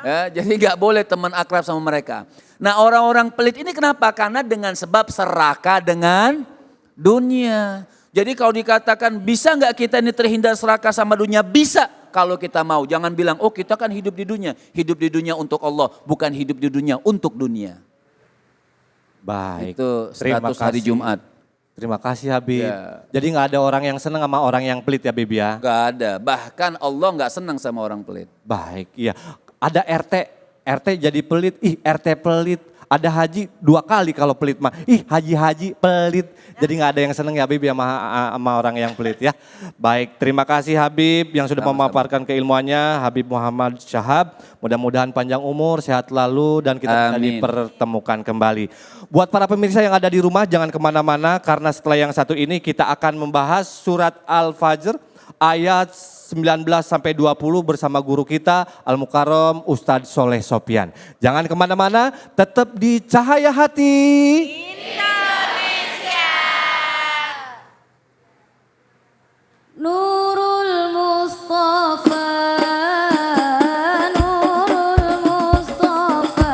Ya, jadi nggak boleh teman akrab sama mereka. Nah, orang-orang pelit ini kenapa? Karena dengan sebab serakah dengan dunia. Jadi kalau dikatakan bisa nggak kita ini terhindar serakah sama dunia? Bisa kalau kita mau. Jangan bilang, oh kita kan hidup di dunia. Hidup di dunia untuk Allah, bukan hidup di dunia untuk dunia. Baik. Itu Terima status hari kasih. Jumat. Terima kasih Habib. Ya. Jadi nggak ada orang yang senang sama orang yang pelit ya Habib ya? Gak ada, bahkan Allah gak senang sama orang pelit. Baik, iya. Ada RT jadi pelit, ih RT pelit. Ada haji 2 kali kalau pelit mah, ih haji pelit. Jadi nggak ada yang seneng ya Habib ya sama orang yang pelit ya. Baik, terima kasih Habib yang sudah memaparkan keilmuannya, Habib Muhammad Syahab. Mudah-mudahan panjang umur, sehat lalu dan kita bisa dipertemukan kembali. Buat para pemirsa yang ada di rumah jangan kemana-mana karena setelah yang satu ini kita akan membahas surat Al-Fajr ayat 19 sampai 20 bersama guru kita Al-Mukarram Ustadz Soleh Sopyan. Jangan kemana-mana, tetap di Cahaya Hati. Nurul Mustafa, Nurul Mustafa,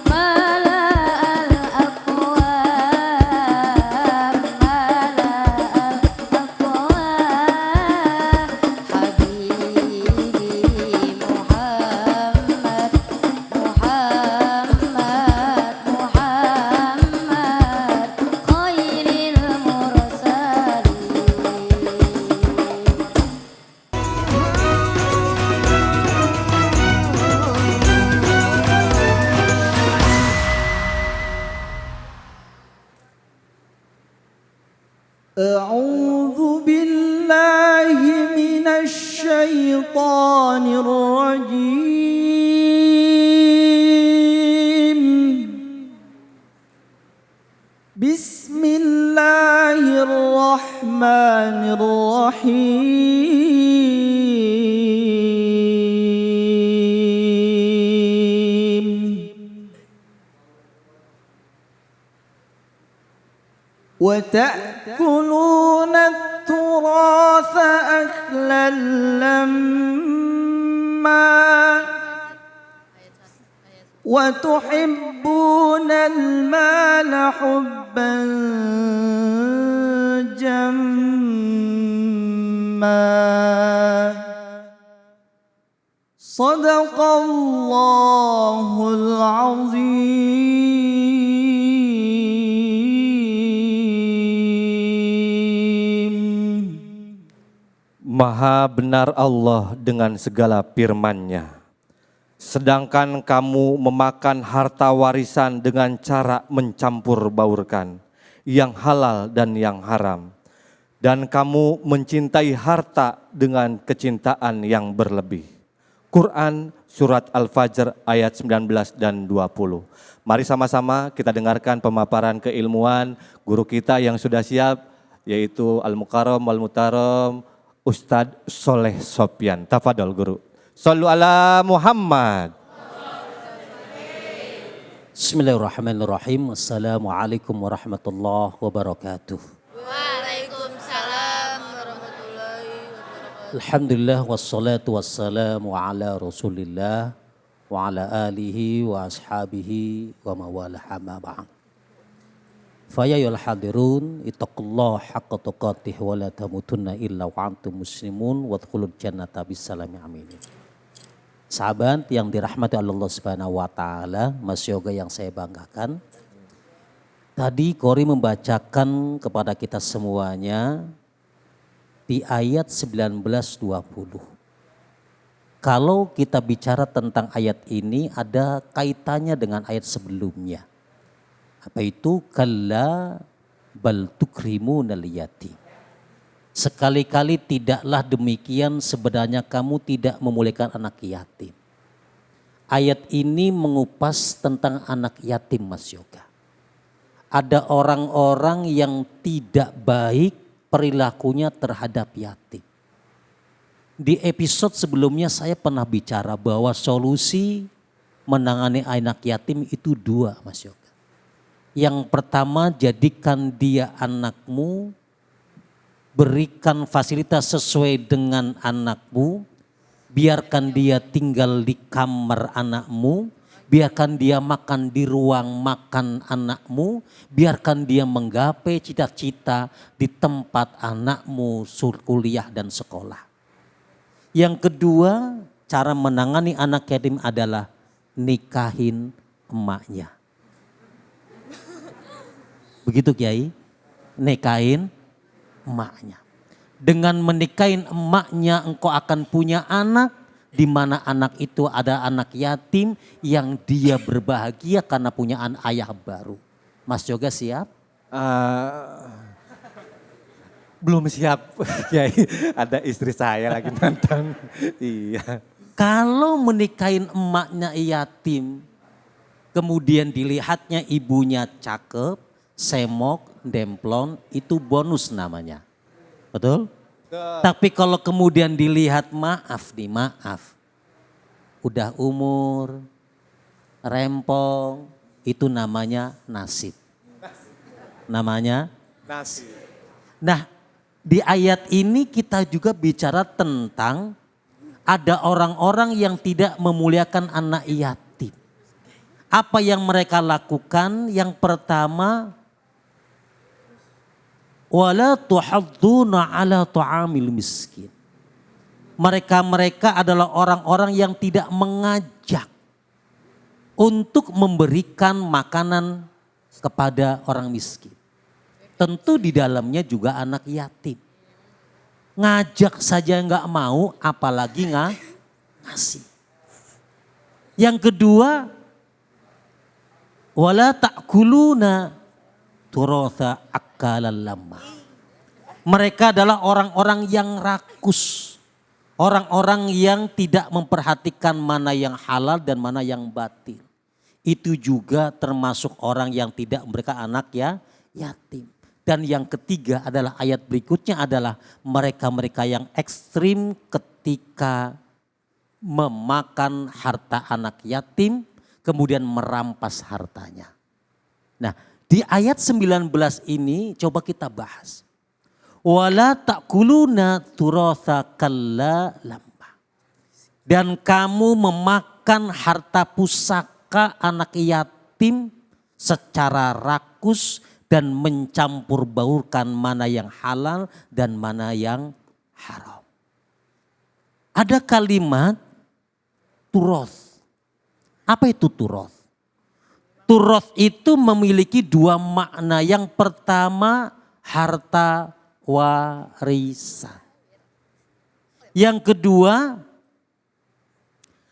Mala'al Aqwam, Mala'al Aqwam, Habibi Muhammad, Muhammad, Muhammad, khairil mursalin. أعوذ بالله من الشيطان الرجيم بسم الله الرحمن الرحيم وتأكلون التراث أكلا لما وتحبون المال حبا جما صدق الله العظيم. Maha benar Allah dengan segala firman-Nya. Sedangkan kamu memakan harta warisan dengan cara mencampur baurkan yang halal dan yang haram. Dan kamu mencintai harta dengan kecintaan yang berlebih. Quran Surat Al-Fajr ayat 19 dan 20. Mari sama-sama kita dengarkan pemaparan keilmuan guru kita yang sudah siap yaitu Al-Mukarram wal Mutaram Ustadz Soleh Sopyan. Tafadhol guru. Shallu ala Muhammad. Bismillahirrahmanirrahim. Assalamualaikum warahmatullahi wabarakatuh. Waalaikumsalam warahmatullahi wabarakatuh. Alhamdulillah wassalatu wassalamu ala Rasulillah wa ala alihi wa ashabihi wa mawalah amma ba'd. Faya yal hadirun ittaqullaha haqqa tuqatih wa la tamutunna illa wa antum muslimun wadkhulul jannata bisalami amin. Sahabat yang dirahmati Allah Subhanahu wa taala, Mas Yoga yang saya banggakan. Tadi Kori membacakan kepada kita semuanya di ayat 19-20. Kalau kita bicara tentang ayat ini ada kaitannya dengan ayat sebelumnya. Apa itu? Kalla bal tukrimunal yatim. Sekali-kali tidaklah demikian, sebenarnya kamu tidak memuliakan anak yatim. Ayat ini mengupas tentang anak yatim, Mas Yoga. Ada orang-orang yang tidak baik perilakunya terhadap yatim. Di episode sebelumnya saya pernah bicara bahwa solusi menangani anak yatim itu dua, Mas Yoga. Yang pertama, jadikan dia anakmu, berikan fasilitas sesuai dengan anakmu, biarkan dia tinggal di kamar anakmu, biarkan dia makan di ruang makan anakmu, biarkan dia menggapai cita-cita di tempat anakmu kuliah dan sekolah. Yang kedua, cara menangani anak yatim adalah nikahin emaknya. Begitu Kiai, nikahin emaknya. Dengan menikahin emaknya engkau akan punya anak, di mana anak itu ada anak yatim yang dia berbahagia karena punya ayah baru. Mas Yoga siap? Belum siap, Kiai. Ada istri saya lagi nonton. Iya. Kalau menikahin emaknya yatim, kemudian dilihatnya ibunya cakep, semok, demplon, itu bonus namanya. Betul? Tapi kalau kemudian dilihat maaf, udah umur, rempong, itu namanya nasib. Namanya Nasib. Nah, di ayat ini kita juga bicara tentang ada orang-orang yang tidak memuliakan anak yatim. Apa yang mereka lakukan? Yang pertama, wala tuhadduna ala ta'amil miskin. Mereka adalah orang-orang yang tidak mengajak untuk memberikan makanan kepada orang miskin. Tentu di dalamnya juga anak yatim. Ngajak saja nggak mau, apalagi ngasih. Yang kedua, wala ta'kuluna turatha akalan lama. Mereka adalah orang-orang yang rakus. Orang-orang yang tidak memperhatikan mana yang halal dan mana yang batil. Itu juga termasuk orang yang tidak memberikan anak yatim. Dan yang ketiga adalah ayat berikutnya adalah mereka-mereka yang ekstrim ketika memakan harta anak yatim kemudian merampas hartanya. Nah, di ayat 19 ini coba kita bahas. Wala ta'kuluna turatha kalla lamma. Dan kamu memakan harta pusaka anak yatim secara rakus dan mencampur baurkan mana yang halal dan mana yang haram. Ada kalimat turoth. Apa itu turoth? Turoth itu memiliki dua makna. Yang pertama harta warisan. Yang kedua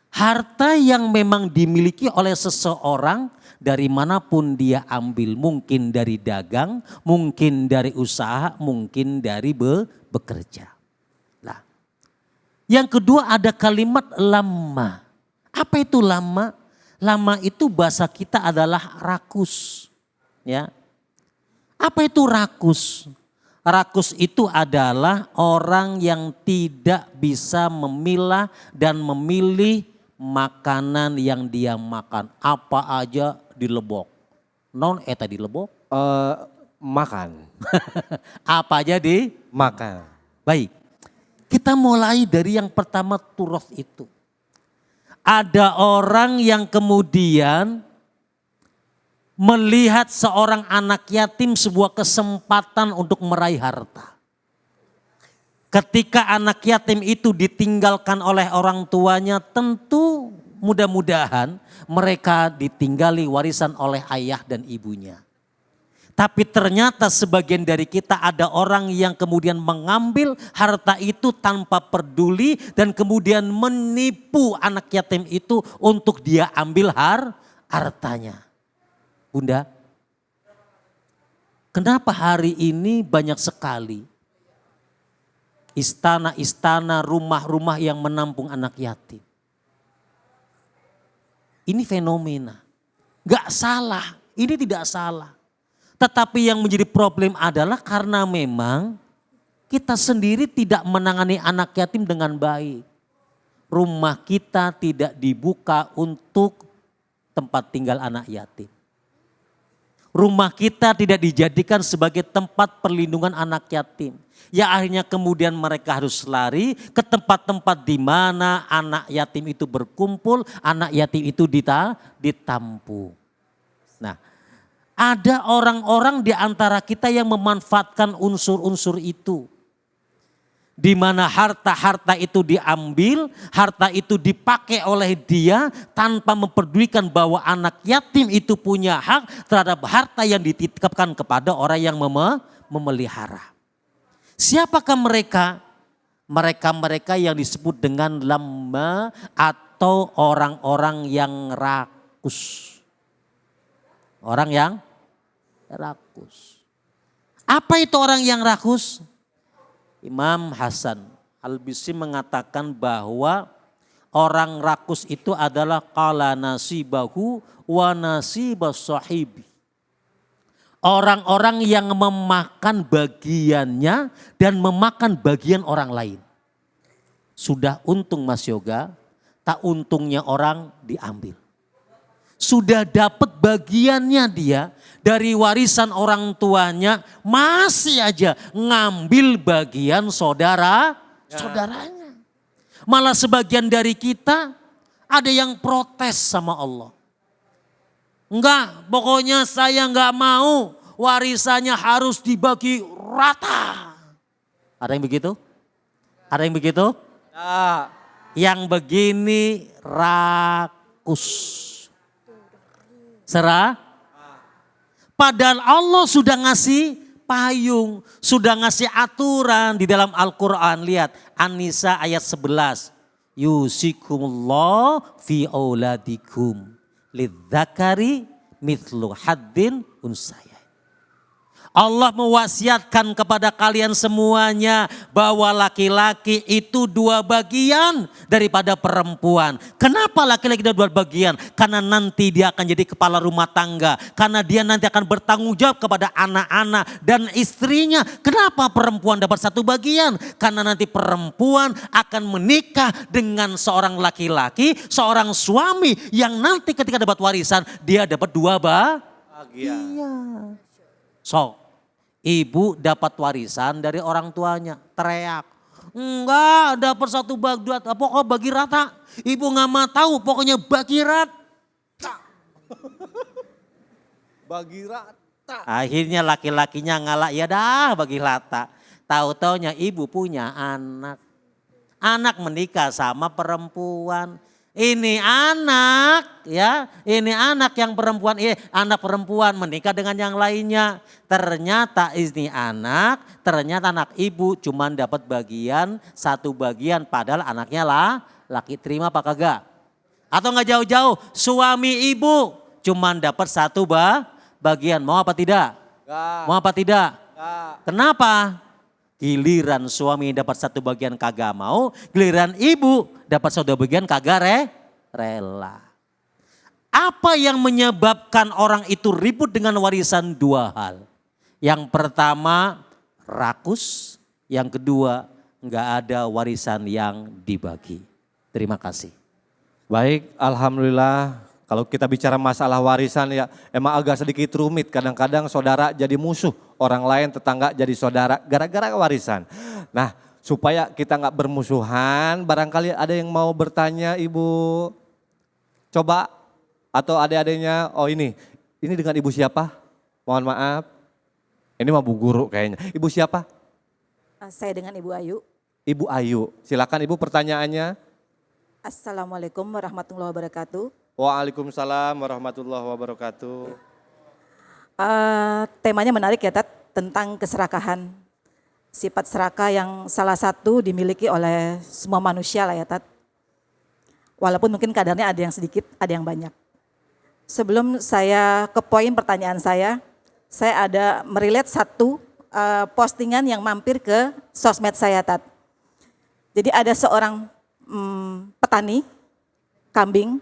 harta yang memang dimiliki oleh seseorang dari manapun dia ambil. Mungkin dari dagang, mungkin dari usaha, mungkin dari bekerja. Nah, yang kedua ada kalimat lama. Apa itu lama? Lama itu bahasa kita adalah rakus. Ya. Apa itu rakus? Rakus itu adalah orang yang tidak bisa memilah dan memilih makanan yang dia makan. Apa aja dilebok. Non eta dilebok. Makan. Apa aja Makan. Baik. Kita mulai dari yang pertama turoth itu. Ada orang yang kemudian melihat seorang anak yatim sebuah kesempatan untuk meraih harta. Ketika anak yatim itu ditinggalkan oleh orang tuanya, tentu mudah-mudahan mereka ditinggali warisan oleh ayah dan ibunya. Tapi ternyata sebagian dari kita ada orang yang kemudian mengambil harta itu tanpa peduli dan kemudian menipu anak yatim itu untuk dia ambil hartanya. Bunda, kenapa hari ini banyak sekali istana-istana, rumah-rumah yang menampung anak yatim? Ini fenomena. Gak salah, ini tidak salah. Tetapi yang menjadi problem adalah karena memang kita sendiri tidak menangani anak yatim dengan baik. Rumah kita tidak dibuka untuk tempat tinggal anak yatim. Rumah kita tidak dijadikan sebagai tempat perlindungan anak yatim. Ya akhirnya kemudian mereka harus lari ke tempat-tempat di mana anak yatim itu berkumpul, anak yatim itu ditampung. Nah, ada orang-orang di antara kita yang memanfaatkan unsur-unsur itu. Di mana harta-harta itu diambil, harta itu dipakai oleh dia tanpa memperdulikan bahwa anak yatim itu punya hak terhadap harta yang dititipkan kepada orang yang memelihara. Siapakah mereka? Mereka-mereka yang disebut dengan lamma atau orang-orang yang rakus. Orang yang rakus. Apa itu orang yang rakus? Imam Hasan Al-Bisri mengatakan bahwa orang rakus itu adalah qala nasibahu wa nasibas sahibi. Orang-orang yang memakan bagiannya dan memakan bagian orang lain. Sudah untung Mas Yoga, tak untungnya orang diambil. Sudah dapat bagiannya dia dari warisan orang tuanya, masih aja ngambil bagian saudaranya. Malah sebagian dari kita ada yang protes sama Allah. Enggak, pokoknya saya enggak mau warisannya harus dibagi rata. Ada yang begitu? Ada yang begitu? Yang begini rakus. Serah. Padahal Allah sudah ngasih payung, sudah ngasih aturan di dalam Al-Quran. Lihat An-Nisa ayat 11. Yusikumullah fi auladikum lidzakari mithlu haddin unsaya. Allah mewasiatkan kepada kalian semuanya bahwa laki-laki itu 2 bagian daripada perempuan. Kenapa laki-laki ada 2 bagian? Karena nanti dia akan jadi kepala rumah tangga. Karena dia nanti akan bertanggung jawab kepada anak-anak dan istrinya. Kenapa perempuan dapat 1 bagian? Karena nanti perempuan akan menikah dengan seorang laki-laki, seorang suami yang nanti ketika dapat warisan dia dapat 2 bagian. Iya. So, ibu dapat warisan dari orang tuanya, teriak. Enggak, dapat 1 bagian, pokoknya bagi rata. Ibu nggak mau tahu, pokoknya bagi rata. Bagi rata. Akhirnya laki-lakinya ngalah, ya dah bagi rata. Tahu-taunya ibu punya anak. Anak menikah sama perempuan. Ini anak ya, ini anak yang perempuan, anak perempuan menikah dengan yang lainnya. Ternyata ini anak, ternyata anak ibu cuman dapat bagian 1 bagian padahal anaknya laki. Terima apa kagak? Atau nggak jauh-jauh suami ibu cuman dapat 1 bagian, mau apa tidak? Gak. Mau apa tidak? Gak. Kenapa? Giliran suami dapat 1 bagian kagak mau, giliran ibu dapat 1 bagian kagak rela. Apa yang menyebabkan orang itu ribut dengan warisan? 2 hal. Yang pertama rakus, yang kedua nggak ada warisan yang dibagi. Terima kasih. Baik, alhamdulillah. Kalau kita bicara masalah warisan ya emang agak sedikit rumit. Kadang-kadang saudara jadi musuh, orang lain tetangga jadi saudara gara-gara warisan. Nah, supaya kita nggak bermusuhan, barangkali ada yang mau bertanya Ibu. Coba, atau adik-adiknya, oh ini dengan Ibu siapa? Mohon maaf. Ini mah Bu Guru kayaknya. Ibu siapa? Saya dengan Ibu Ayu. Ibu Ayu, silakan Ibu pertanyaannya. Assalamualaikum warahmatullahi wabarakatuh. Waalaikumsalam warahmatullahi wabarakatuh. Temanya menarik ya Tat, tentang keserakahan. Sifat serakah yang salah satu dimiliki oleh semua manusia lah ya Tat. Walaupun mungkin kadarnya ada yang sedikit, ada yang banyak. Sebelum saya ke poin pertanyaan saya ada merilet satu postingan yang mampir ke sosmed saya Tat. Jadi ada seorang petani kambing,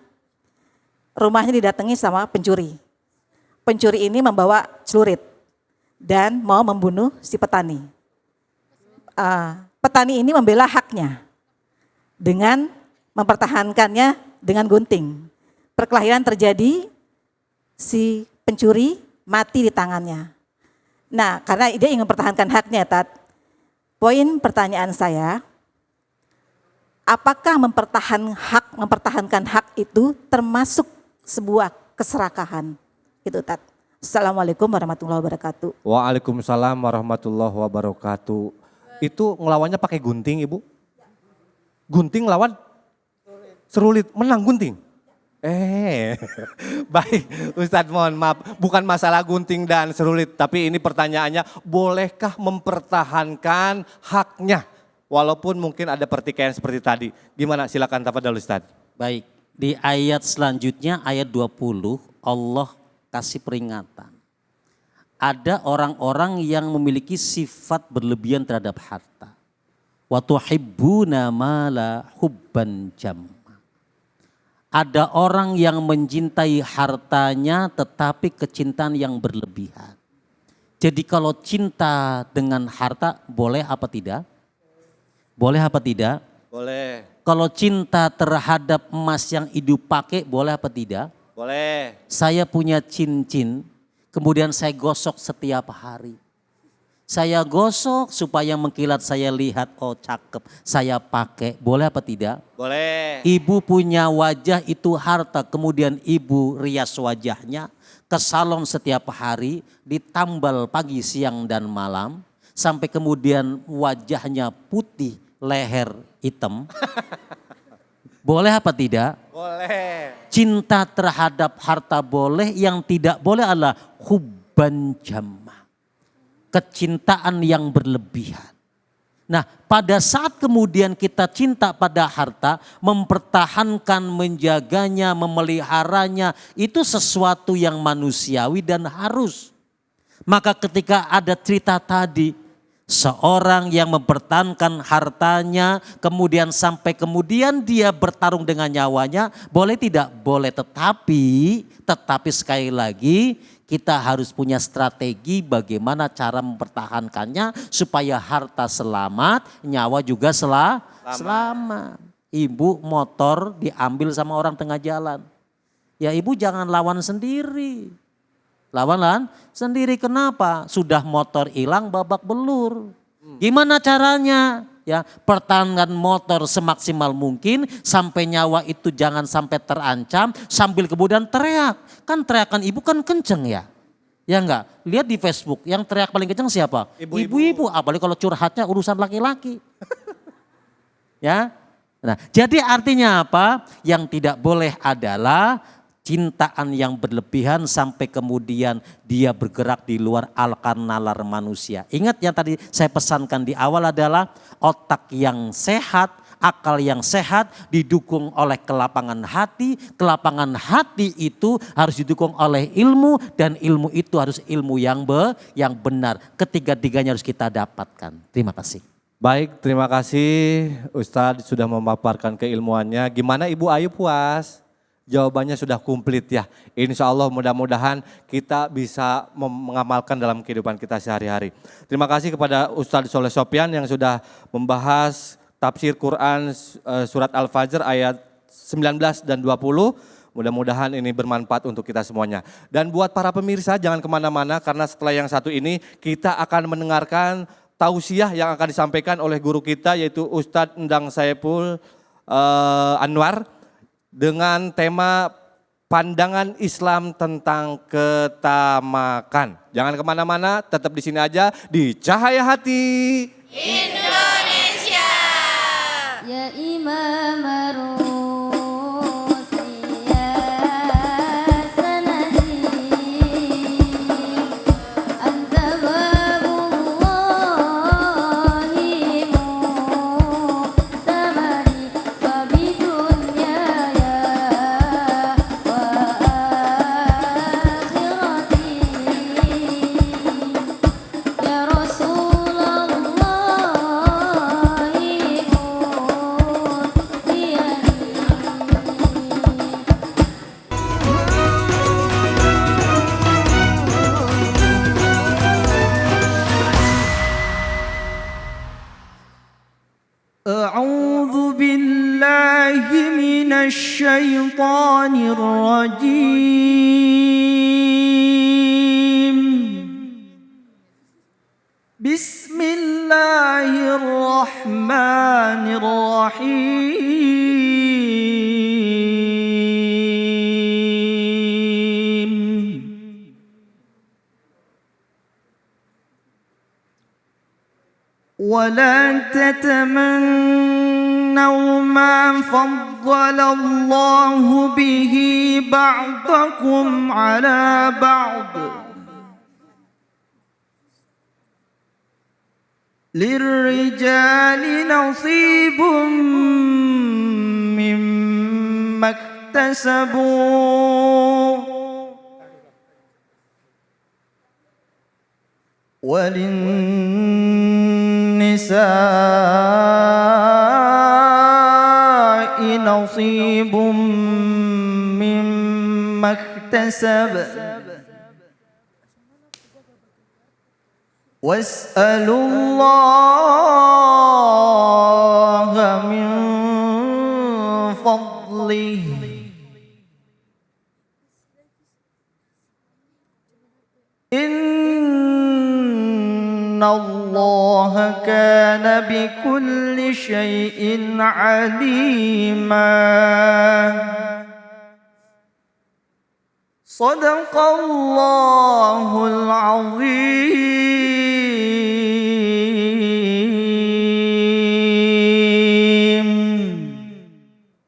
rumahnya didatangi sama pencuri. Pencuri ini membawa celurit dan mau membunuh si petani. Petani ini membela haknya dengan mempertahankannya dengan gunting. Perkelahian terjadi, si pencuri mati di tangannya. Nah, karena dia ingin mempertahankan haknya, Tat. Poin pertanyaan saya, apakah mempertahankan hak itu termasuk sebuah keserakahan? Itu Tat. Assalamualaikum warahmatullahi wabarakatuh. Waalaikumsalam warahmatullahi wabarakatuh. Itu ngelawannya pakai gunting Ibu? Gunting lawan? Serulit, menang gunting? Baik Ustadz mohon maaf, bukan masalah gunting dan serulit, tapi ini pertanyaannya bolehkah mempertahankan haknya? Walaupun mungkin ada pertikaian seperti tadi. Gimana silakan tafadhol Ustadz. Baik, di ayat selanjutnya ayat 20 Allah kasih peringatan. Ada orang-orang yang memiliki sifat berlebihan terhadap harta. Wa tuhibbuna ma la hubban jamma. Ada orang yang mencintai hartanya tetapi kecintaan yang berlebihan. Jadi kalau cinta dengan harta boleh apa tidak? Boleh apa tidak? Boleh. Kalau cinta terhadap emas yang Ibu pakai boleh apa tidak? Boleh. Saya punya cincin, kemudian saya gosok setiap hari. Saya gosok supaya mengkilat, saya lihat, oh cakep, saya pakai. Boleh apa tidak? Boleh. Ibu punya wajah itu harta, kemudian ibu rias wajahnya ke salon setiap hari, ditambal pagi, siang, dan malam. Sampai kemudian wajahnya putih, leher hitam. Boleh apa tidak? Boleh. Cinta terhadap harta boleh, yang tidak boleh adalah hubban jamma. Kecintaan yang berlebihan. Nah, pada saat kemudian kita cinta pada harta, mempertahankan, menjaganya, memeliharanya, itu sesuatu yang manusiawi dan harus. Maka ketika ada cerita tadi, seorang yang mempertahankan hartanya, kemudian sampai kemudian dia bertarung dengan nyawanya, boleh tidak? Boleh, tetapi sekali lagi, kita harus punya strategi bagaimana cara mempertahankannya supaya harta selamat, nyawa juga selamat. Ibu motor diambil sama orang tengah jalan. Ya ibu jangan lawan sendiri. Lawan sendiri, kenapa? Sudah motor hilang babak belur. Gimana caranya? Ya, pertahankan motor semaksimal mungkin sampai nyawa itu jangan sampai terancam sambil kemudian teriak. Kan teriakan ibu kan kenceng ya. Ya enggak? Lihat di Facebook yang teriak paling kenceng siapa? Ibu-ibu, apalagi kalau curhatnya urusan laki-laki. Ya. Nah, jadi artinya apa? Yang tidak boleh adalah cintaan yang berlebihan sampai kemudian dia bergerak di luar akal nalar manusia. Ingat yang tadi saya pesankan di awal adalah otak yang sehat, akal yang sehat didukung oleh kelapangan hati. Kelapangan hati itu harus didukung oleh ilmu dan ilmu itu harus ilmu yang benar. Ketiga-tiganya harus kita dapatkan. Terima kasih. Baik, terima kasih Ustadz sudah memaparkan keilmuannya. Gimana Ibu Ayu puas? Jawabannya sudah komplit ya. Insya Allah mudah-mudahan kita bisa mengamalkan dalam kehidupan kita sehari-hari. Terima kasih kepada Ustadz Soleh Sopyan yang sudah membahas tafsir Quran surat Al-Fajr ayat 19 dan 20. Mudah-mudahan ini bermanfaat untuk kita semuanya. Dan buat para pemirsa jangan kemana-mana karena setelah yang satu ini kita akan mendengarkan tausiah yang akan disampaikan oleh guru kita yaitu Ustadz Endang Saipul Anwar dengan tema pandangan Islam tentang ketamakan. Jangan kemana-mana, tetap di sini aja di Cahaya Hati Indonesia. Ya Imam أعوذ بالله من الشيطان الرجيم بسم الله الرحمن الرحيم ولا تتمنوا ما فضل الله به بعضكم على بعض للرجال نصيب مما اكتسبوا وللنساء نصيب مما اكتسب واسألوا الله من فضله إن الله كان بكل شيء عليما صدق الله العظيم.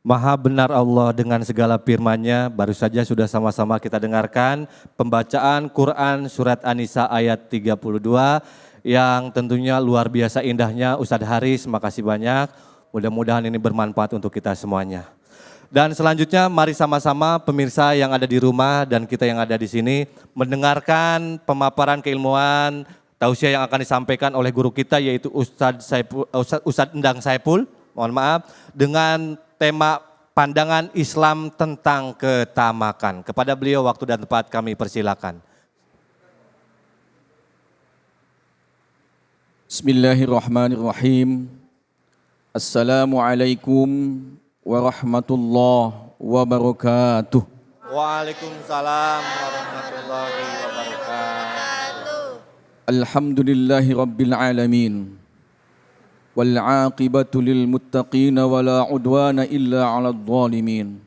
Maha benar Allah dengan segala firman-Nya. Baru saja sudah sama-sama kita dengarkan pembacaan Quran surat An-Nisa ayat 32 yang tentunya luar biasa indahnya. Ustadz Haris, makasih banyak. Mudah-mudahan ini bermanfaat untuk kita semuanya. Dan selanjutnya mari sama-sama pemirsa yang ada di rumah dan kita yang ada di sini mendengarkan pemaparan keilmuan tausiah yang akan disampaikan oleh guru kita yaitu Ustadz Endang Saipul, mohon maaf, dengan tema pandangan Islam tentang ketamakan. Kepada beliau waktu dan tempat kami persilakan. Bismillahirrahmanirrahim. Assalamualaikum warahmatullahi wabarakatuh. Waalaikumsalam warahmatullahi wabarakatuh. Alhamdulillahi rabbil alamin. Wal aqibatu lil muttaqin wa la udwana illa 'alal zalimin.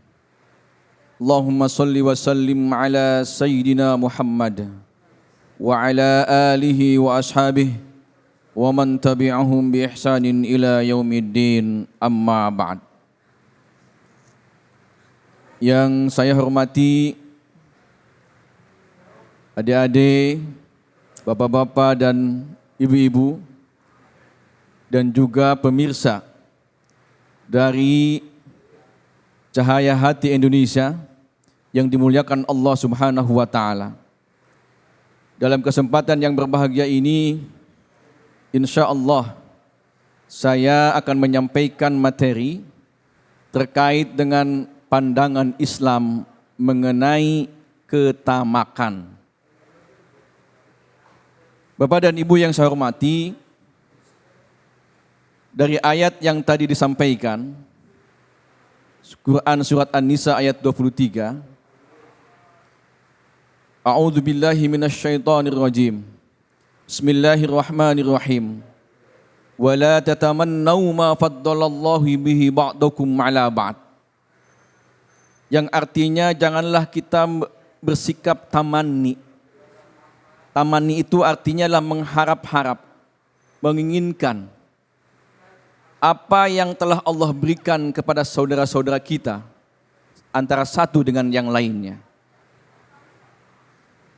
Allahumma salli wa sallim ala sayyidina Muhammad wa ala alihi wa ashabihi wa man tabi'ahum bi ihsanin ila yaumiddin, amma ba'd. Yang saya hormati adik-adik, bapak-bapak dan ibu-ibu dan juga pemirsa dari Cahaya Hati Indonesia yang dimuliakan Allah Subhanahu wa taala. Dalam kesempatan yang berbahagia ini, insya Allah saya akan menyampaikan materi terkait dengan pandangan Islam mengenai ketamakan. Bapak dan Ibu yang saya hormati, dari ayat yang tadi disampaikan, Quran surat An-Nisa ayat 23, A'udzu billahi minasyaitonir rajim. Bismillahirrahmanirrahim. Wala tatamannaw ma faddalallahu bihi ba'dakum 'ala ba'd. Yang artinya janganlah kita bersikap tamanni. Tamanni itu artinya lah mengharap-harap, menginginkan apa yang telah Allah berikan kepada saudara-saudara kita antara satu dengan yang lainnya.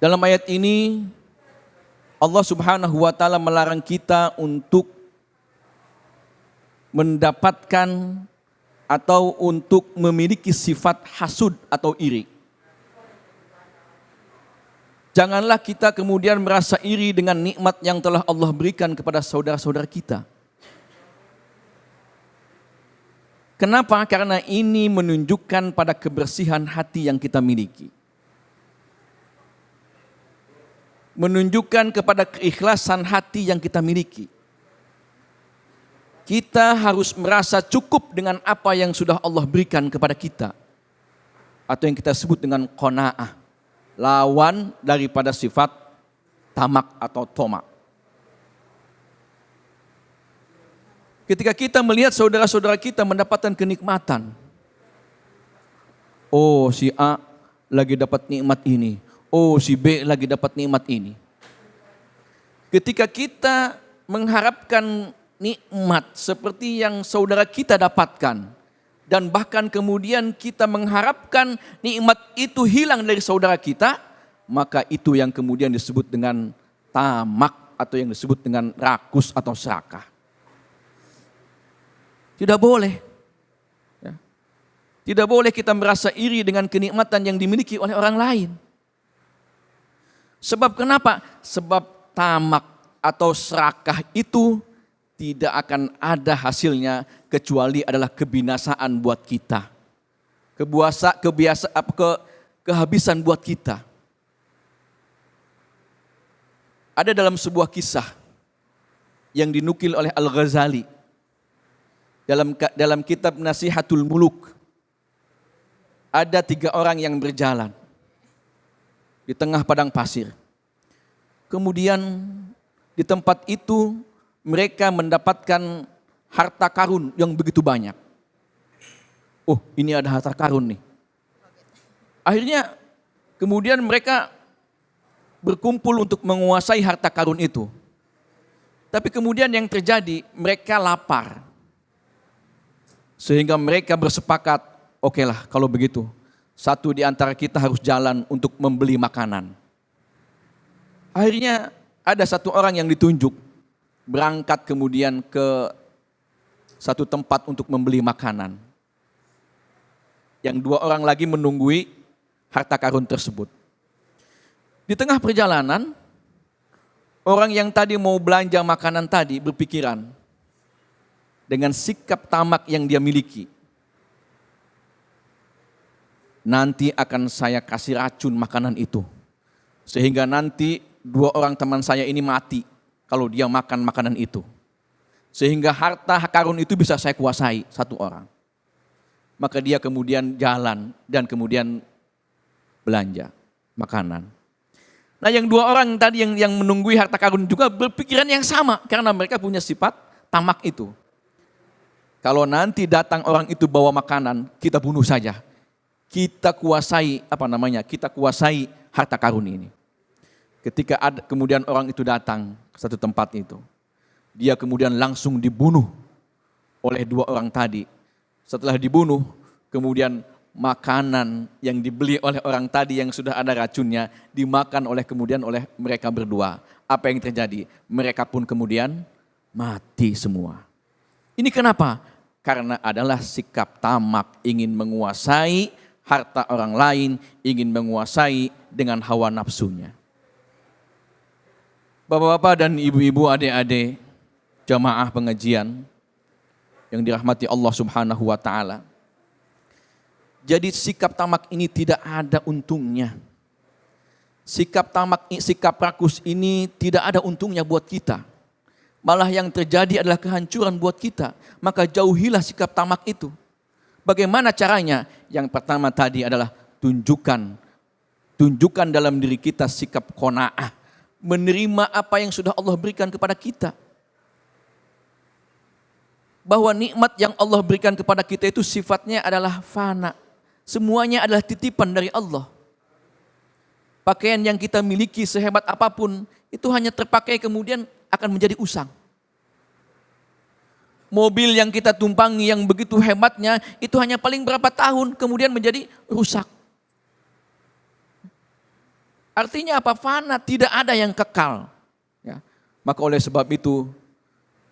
Dalam ayat ini Allah Subhanahu wa taala melarang kita untuk mendapatkan atau untuk memiliki sifat hasud atau iri. Janganlah kita kemudian merasa iri dengan nikmat yang telah Allah berikan kepada saudara-saudara kita. Kenapa? Karena ini menunjukkan pada kebersihan hati yang kita miliki. Menunjukkan kepada keikhlasan hati yang kita miliki. Kita harus merasa cukup dengan apa yang sudah Allah berikan kepada kita. Atau yang kita sebut dengan qanaah. Lawan daripada sifat tamak atau tomak. Ketika kita melihat saudara-saudara kita mendapatkan kenikmatan. Oh, si A lagi dapat nikmat ini. Oh, si B lagi dapat nikmat ini. Ketika kita mengharapkan nikmat seperti yang saudara kita dapatkan. Dan bahkan kemudian kita mengharapkan nikmat itu hilang dari saudara kita. Maka itu yang kemudian disebut dengan tamak atau yang disebut dengan rakus atau serakah. Tidak boleh. Ya. Tidak boleh kita merasa iri dengan kenikmatan yang dimiliki oleh orang lain. Sebab kenapa? Sebab tamak atau serakah itu tidak akan ada hasilnya kecuali adalah kebinasaan buat kita. Kehabisan buat kita. Ada dalam sebuah kisah yang dinukil oleh Al-Ghazali. Dalam kitab Nasihatul Muluk, ada 3 orang yang berjalan di tengah padang pasir. Kemudian di tempat itu mereka mendapatkan harta karun yang begitu banyak. Oh, ini ada harta karun nih. Akhirnya kemudian mereka berkumpul untuk menguasai harta karun itu. Tapi kemudian yang terjadi, mereka lapar. Sehingga mereka bersepakat, oke lah kalau begitu, satu di antara kita harus jalan untuk membeli makanan. Akhirnya ada satu orang yang ditunjuk, berangkat kemudian ke satu tempat untuk membeli makanan. Yang 2 orang lagi menunggui harta karun tersebut. Di tengah perjalanan, orang yang tadi mau belanja makanan tadi berpikiran, dengan sikap tamak yang dia miliki. Nanti akan saya kasih racun makanan itu. Sehingga nanti 2 orang teman saya ini mati kalau dia makan makanan itu. Sehingga harta karun itu bisa saya kuasai 1 orang. Maka dia kemudian jalan dan kemudian belanja makanan. Nah yang 2 orang tadi yang menunggui harta karun juga berpikiran yang sama. Karena mereka punya sifat tamak itu. Kalau nanti datang orang itu bawa makanan, kita bunuh saja. Kita kuasai, kita kuasai harta karun ini. Ketika kemudian orang itu datang ke satu tempat itu, dia kemudian langsung dibunuh oleh 2 orang tadi. Setelah dibunuh, kemudian makanan yang dibeli oleh orang tadi yang sudah ada racunnya, dimakan oleh mereka berdua. Apa yang terjadi? Mereka pun kemudian mati semua. Ini kenapa? Karena adalah sikap tamak, ingin menguasai harta orang lain, ingin menguasai dengan hawa nafsunya. Bapak-bapak dan ibu-ibu, adik-adik, jamaah pengajian yang dirahmati Allah Subhanahu wa taala. Jadi sikap tamak ini tidak ada untungnya. Sikap tamak, sikap rakus ini tidak ada untungnya buat kita. Malah yang terjadi adalah kehancuran buat kita. Maka jauhilah sikap tamak itu. Bagaimana caranya? Yang pertama tadi adalah tunjukkan dalam diri kita sikap qanaah. Menerima apa yang sudah Allah berikan kepada kita. Bahwa nikmat yang Allah berikan kepada kita itu sifatnya adalah fana. Semuanya adalah titipan dari Allah. Pakaian yang kita miliki sehebat apapun, itu hanya terpakai kemudian akan menjadi usang. Mobil yang kita tumpangi yang begitu hebatnya, itu hanya paling berapa tahun kemudian menjadi rusak. Artinya apa? Fana, tidak ada yang kekal. Ya. Maka oleh sebab itu,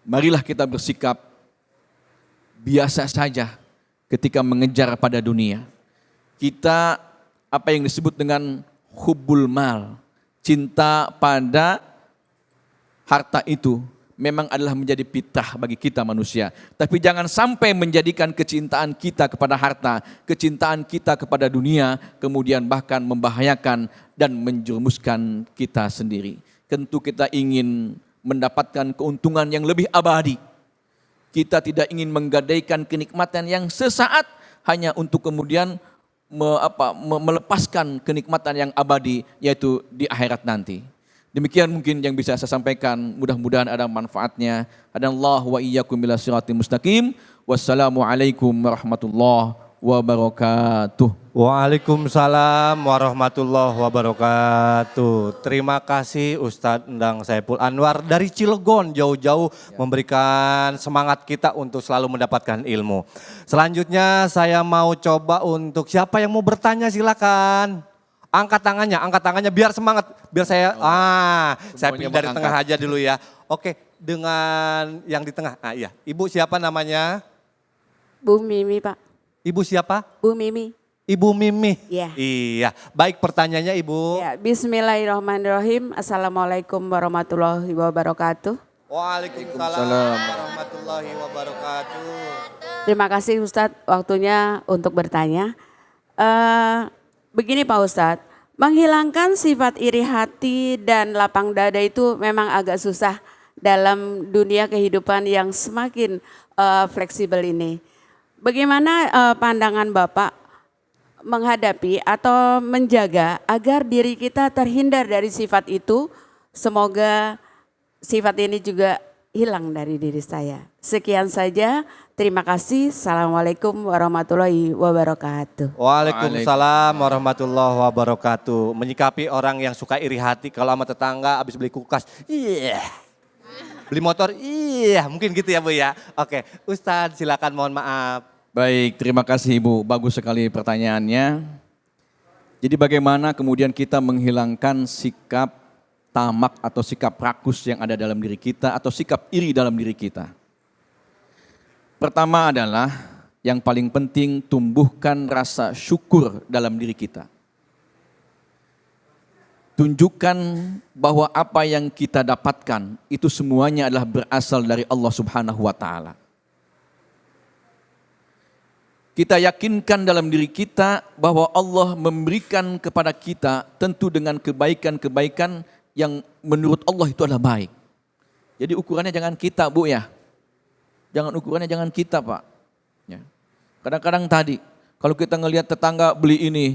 marilah kita bersikap biasa saja ketika mengejar pada dunia. Kita apa yang disebut dengan hubbul mal, cinta pada harta itu memang adalah menjadi fitrah bagi kita manusia. Tapi jangan sampai menjadikan kecintaan kita kepada harta, kecintaan kita kepada dunia, kemudian bahkan membahayakan dan menjerumuskan kita sendiri. Tentu kita ingin mendapatkan keuntungan yang lebih abadi. Kita tidak ingin menggadaikan kenikmatan yang sesaat hanya untuk kemudian melepaskan kenikmatan yang abadi, yaitu di akhirat nanti. Demikian mungkin yang bisa saya sampaikan, mudah-mudahan ada manfaatnya. Hadanallahu wa iyyakum ila siratal mustaqim. Wassalamualaikum warahmatullahi wabarakatuh. Waalaikumsalam warahmatullahi wabarakatuh. Terima kasih Ustadz Endang Saipul Anwar dari Cilegon jauh-jauh memberikan semangat kita untuk selalu mendapatkan ilmu. Selanjutnya saya mau coba untuk siapa yang mau bertanya silakan. Angkat tangannya biar semangat, biar saya saya pilih dari tengah aja dulu ya. Oke, dengan yang di tengah. Nah, iya. Ibu siapa namanya? Bu Mimi, Pak. Ibu siapa? Bu Mimi. Ibu Mimi. Iya. Iya. Baik, pertanyaannya Ibu. Ya, bismillahirrahmanirrahim. Assalamualaikum warahmatullahi wabarakatuh. Waalaikumsalam warahmatullahi wabarakatuh. Terima kasih Ustadz waktunya untuk bertanya. Begini Pak Ustadz, menghilangkan sifat iri hati dan lapang dada itu memang agak susah dalam dunia kehidupan yang semakin fleksibel ini. Bagaimana pandangan Bapak menghadapi atau menjaga agar diri kita terhindar dari sifat itu? Semoga sifat ini juga hilang dari diri saya. Sekian saja, terima kasih. Assalamualaikum warahmatullahi wabarakatuh. Waalaikumsalam warahmatullahi wabarakatuh. Menyikapi orang yang suka iri hati kalau sama tetangga habis beli kulkas, beli motor, mungkin gitu ya Bu ya. Oke, Ustadz silakan, mohon maaf. Baik, terima kasih Ibu. Bagus sekali pertanyaannya. Jadi bagaimana kemudian kita menghilangkan sikap tamak atau sikap rakus yang ada dalam diri kita atau sikap iri dalam diri kita. Pertama adalah yang paling penting, tumbuhkan rasa syukur dalam diri kita. Tunjukkan bahwa apa yang kita dapatkan itu semuanya adalah berasal dari Allah Subhanahu wa taala. Kita yakinkan dalam diri kita bahwa Allah memberikan kepada kita tentu dengan kebaikan-kebaikan yang menurut Allah itu adalah baik. Jadi ukurannya jangan kita Bu ya. Ukurannya jangan kita Pak. Ya. Kadang-kadang tadi kalau kita ngelihat tetangga beli ini,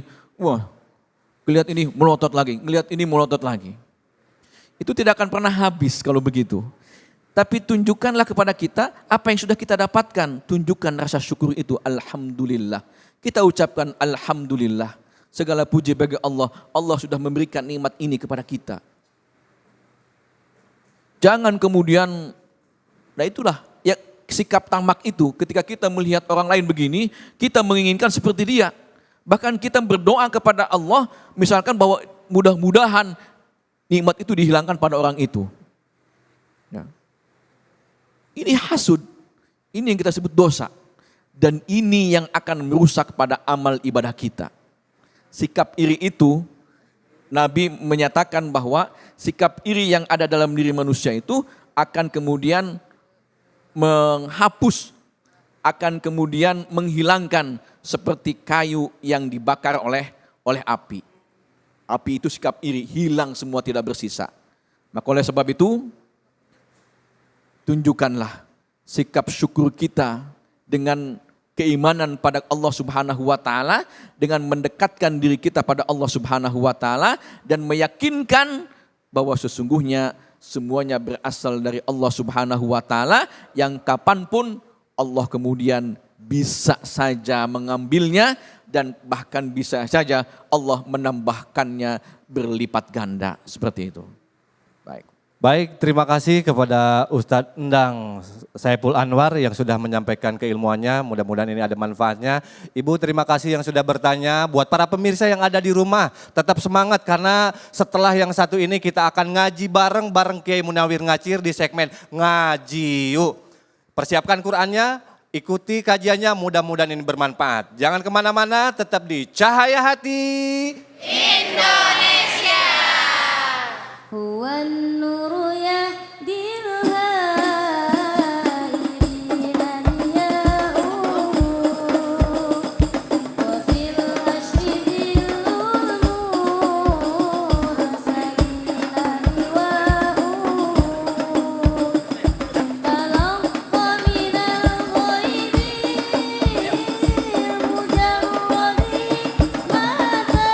ngelihat ini melotot lagi. Itu tidak akan pernah habis kalau begitu. Tapi tunjukkanlah kepada kita apa yang sudah kita dapatkan. Tunjukkan rasa syukur itu. Alhamdulillah. Kita ucapkan Alhamdulillah. Segala puji bagi Allah. Allah sudah memberikan nikmat ini kepada kita. Jangan kemudian, nah itulah ya sikap tamak itu. Ketika kita melihat orang lain begini, kita menginginkan seperti dia. Bahkan kita berdoa kepada Allah, misalkan bahwa mudah-mudahan nikmat itu dihilangkan pada orang itu. Ya. Ini hasud, ini yang kita sebut dosa. Dan ini yang akan merusak pada amal ibadah kita. Sikap iri itu, Nabi menyatakan bahwa sikap iri yang ada dalam diri manusia itu akan kemudian menghapus akan kemudian menghilangkan seperti kayu yang dibakar oleh api. Api itu sikap iri, hilang semua, tidak bersisa. Maka oleh sebab itu, tunjukkanlah sikap syukur kita dengan keimanan pada Allah Subhanahu wa taala, dengan mendekatkan diri kita pada Allah Subhanahu wa taala dan meyakinkan bahwa sesungguhnya semuanya berasal dari Allah Subhanahu wa taala yang kapanpun Allah kemudian bisa saja mengambilnya dan bahkan bisa saja Allah menambahkannya berlipat ganda, seperti itu. Baik, terima kasih kepada Ustadz Endang Saiful Anwar yang sudah menyampaikan keilmuannya. Mudah-mudahan ini ada manfaatnya. Ibu, terima kasih yang sudah bertanya. Buat para pemirsa yang ada di rumah, tetap semangat karena setelah yang satu ini kita akan ngaji bareng Kiai Munawir Ngacir di segmen Ngaji Yuk. Persiapkan Qur'annya, ikuti kajiannya, mudah-mudahan ini bermanfaat. Jangan kemana-mana, tetap di Cahaya Hati Indonesia. Huwan nuru yahdil ghairina ya'u wa fil ashri dhillun nur sayyidani wa'u talaqqa minal ghaibi mujarradi mata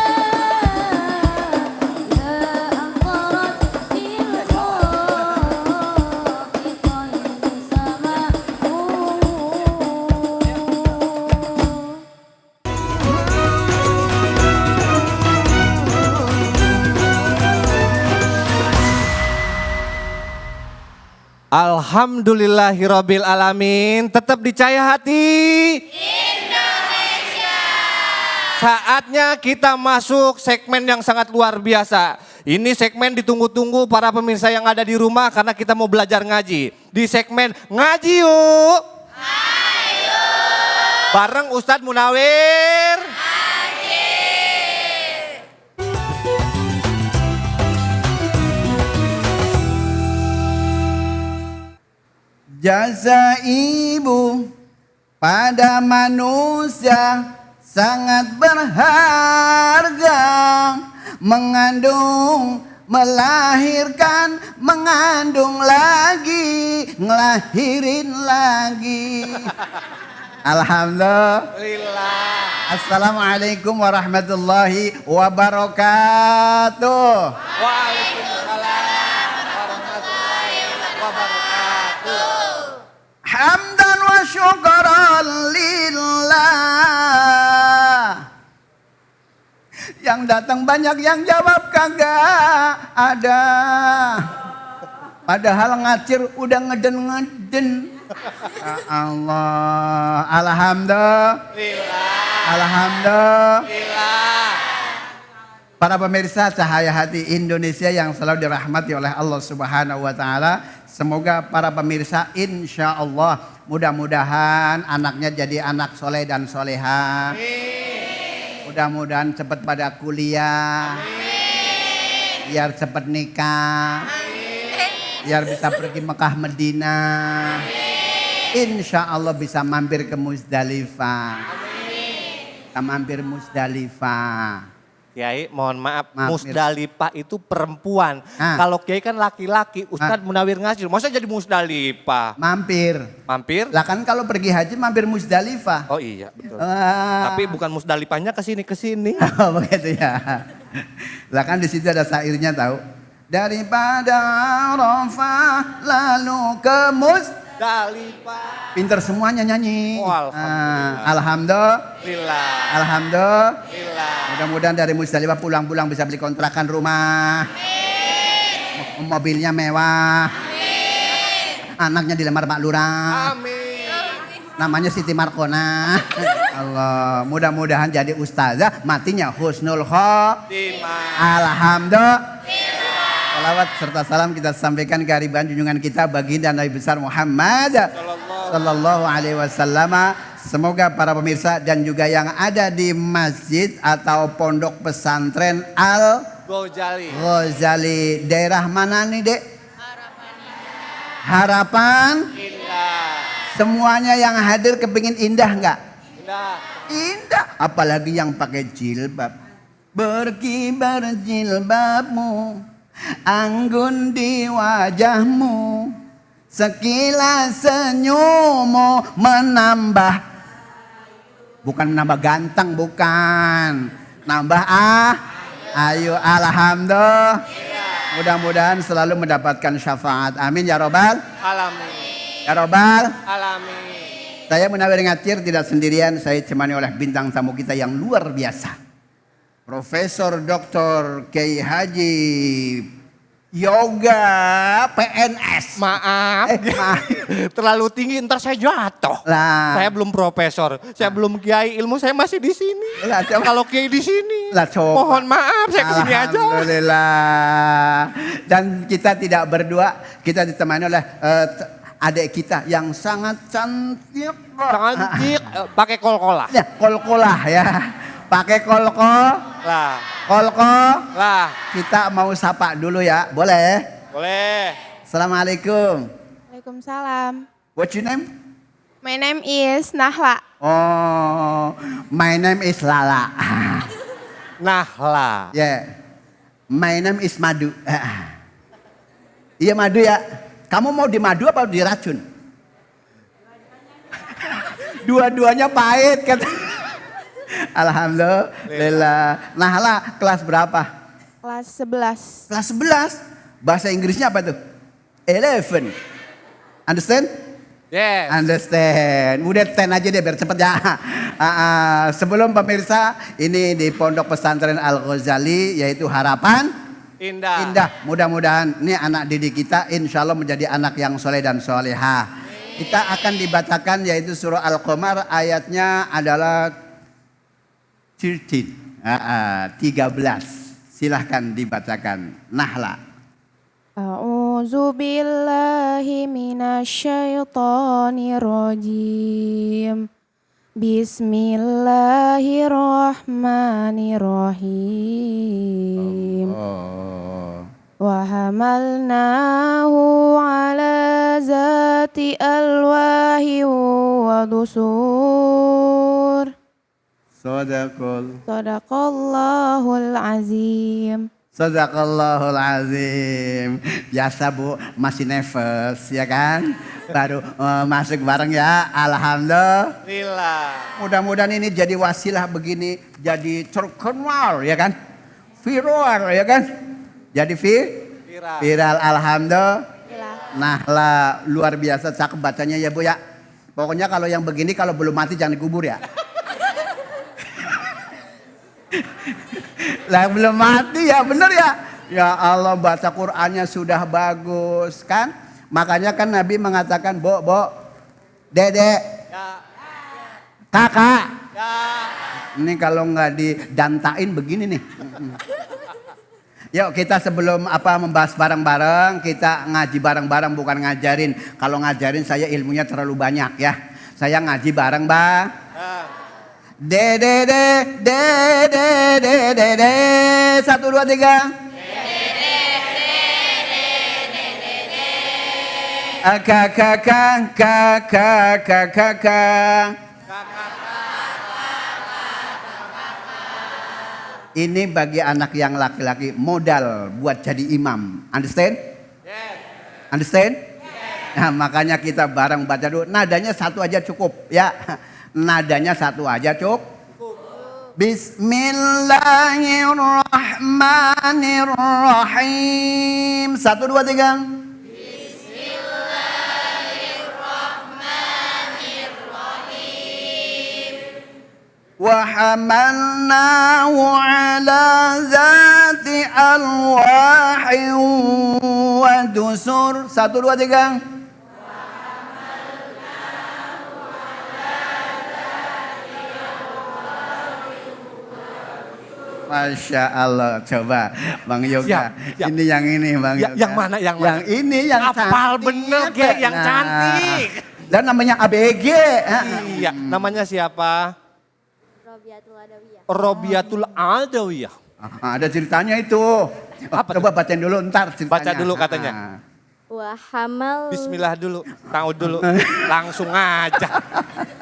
Alhamdulillahirabbil alamin. Tetap di Cahaya Hati Indonesia. Saatnya kita masuk segmen yang sangat luar biasa. Ini segmen ditunggu-tunggu para pemirsa yang ada di rumah karena kita mau belajar ngaji. Di segmen Ngaji Yuk. Ayo. Bareng Ustadz Munawir. Jasa ibu pada manusia sangat berharga, mengandung, melahirkan, mengandung lagi, ngelahirin lagi. Alhamdulillah. Assalamualaikum warahmatullahi wabarakatuh. Hamdan wa syukran lillah. Yang datang banyak, yang jawab kagak ada. Padahal ngacir udah ngeden-ngeden. Ya Allah, alhamdulillah. Alhamdulillah. Para pemirsa Cahaya Hati Indonesia yang selalu dirahmati oleh Allah Subhanahu wa taala. Semoga para pemirsa insya Allah mudah-mudahan anaknya jadi anak soleh dan soleha. Mudah-mudahan cepat pada kuliah. Biar cepat nikah. Biar bisa pergi Mekah Medina. Insya Allah bisa mampir ke Muzdalifah. Kita mampir Muzdalifah. Kiai, mohon maaf, Maaf, Musdalifah itu perempuan. Kalau Kiai kan laki-laki, Ustadz Munawir Ngacir. Masa jadi Musdalifah? Mampir. Mampir? Lah kan kalau pergi haji mampir Muzdalifah. Oh iya, betul. Tapi bukan Musdalifahnya ke sini. Oh begitu ya. Lah kan di situ ada syairnya tahu. Daripada Arafah lalu ke Muzdalifah. Pinter semuanya nyanyi. Oh, alhamdulillah. Alhamdulillah. Alhamdulillah. Mudah-mudahan dari Muzdalifah pulang-pulang bisa beli kontrakan rumah. Mobilnya mewah. Anaknya dilamar Pak Lurah. Namanya Siti Markona. Allah, mudah-mudahan jadi ustazah, matinya husnul khotimah. Alhamdulillah. Salawat serta salam kita sampaikan ke hariban junjungan kita baginda Nabi besar Muhammad sallallahu alaihi wasallam. Semoga para pemirsa dan juga yang ada di masjid atau pondok pesantren Al Ghazali. Daerah mana nih, Dek? Harapan Indah. Semuanya yang hadir kepingin indah nggak? Indah. Indah. Apalagi yang pakai jilbab. Berkibar jilbabmu, anggun di wajahmu, sekilas senyummu menambah. Bukan nambah ganteng, bukan. Nambah ayo alhamdulillah. Mudah-mudahan selalu mendapatkan syafaat. Amin ya robbal Alamin. ya robbal. Alamin. Saya Munawir Ngatir tidak sendirian, saya ditemani oleh bintang tamu kita yang luar biasa. Profesor Dr. Kiai Haji Yoga PNS. Maaf. Terlalu tinggi ntar saya jatuh. Lah. Saya belum profesor, saya belum kiai, ilmu saya masih di sini. Lah, coba. Kalau kiai di sini. Lah, coba. Mohon maaf, saya kesini aja. Alhamdulillah. Dan kita tidak berdua, kita ditemani oleh adik kita yang sangat cantik. Cantik, pakai kol-kolah. Ya, kol-kolah ya. Pakai kolko. Lah, Kolko. lah. Kita mau sapa dulu ya, boleh? Boleh. Assalamualaikum. Waalaikumsalam. What's your name? My name is Nahla. Oh, my name is Lala. Nah lah. Yeah. My name is Madu. Iya Madu ya. Kamu mau di madu apa diracun? Dua-duanya pahit kan. Alhamdulillah. Nahla kelas berapa? Kelas 11. Kelas 11. Bahasa Inggrisnya apa tuh? 11. Understand? Yes. Understand. Udah 10 aja deh biar cepet ya. Sebelum pemirsa, ini di Pondok Pesantren Al-Ghazali yaitu harapan Indah. indah. Mudah-mudahan ini anak didik kita insya Allah menjadi anak yang soleh dan soleha. Kita akan dibacakan yaitu surah Al-Qamar ayatnya adalah 13. 13. Silahkan dibacakan. Nahla. A'udzu billahi minasyaitonir rajim. Bismillahirrahmanirrahim. Wa hamalnahu ala zati alwahi wa dusur. Sadaqallahul azim. Sadaqallahul azim. Biasa Bu, masih nervous ya kan? Baru masuk bareng ya. Alhamdulillah. Mudah-mudahan ini jadi wasilah begini, jadi terkenal ya kan? Viral ya kan? Jadi viral. Alhamdulillah. Nah lah luar biasa cakep bacanya ya Bu ya. Pokoknya kalau yang begini kalau belum mati jangan dikubur ya. Lah belum mati ya bener ya. Ya Allah baca Qur'annya sudah bagus kan. Makanya kan Nabi mengatakan Bo, Dede, Kakak. Ini kalau nggak didantain begini nih. Yuk kita sebelum membahas bareng-bareng, kita ngaji bareng-bareng bukan ngajarin. Kalau ngajarin saya ilmunya terlalu banyak ya. Saya ngaji bareng Bang. De 1 2 3. Ini bagi anak yang laki-laki modal buat jadi imam. Understand? Yes. Understand? Yes. Nah, makanya kita bareng baca dulu. Nadanya satu aja cukup ya. Nadanya satu aja cukup. Bismillahirrahmanirrahim. 1 2 3. Wa hamalnahu ala zati alwahi wa dusur. 1 2 3. Masya Allah, coba Bang Yoga. Siap. Ini yang ini Bang Yoga. Yang mana? Yang ini yang Apal cantik. bener Ge, yang cantik. Dan namanya ABG. Iya, namanya siapa? Robiatul Adawiyah. Robiatul Adawiyah. Ada ceritanya itu. Coba bacain dulu ntar ceritanya. Baca dulu katanya. Wa hamal. Bismillah dulu, ta'ud dulu. Langsung aja.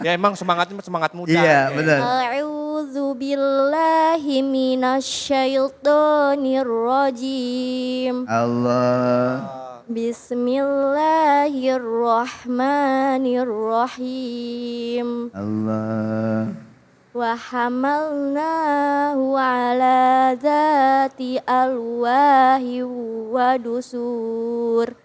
Ya emang semangatnya semangat muda. Iya, benar. A'udzu billahi minasyaitonir rajim. Allah. Bismillahirrahmanirrahim. Allah. Wa hamalnahu ala dzati alwahi wa dusur.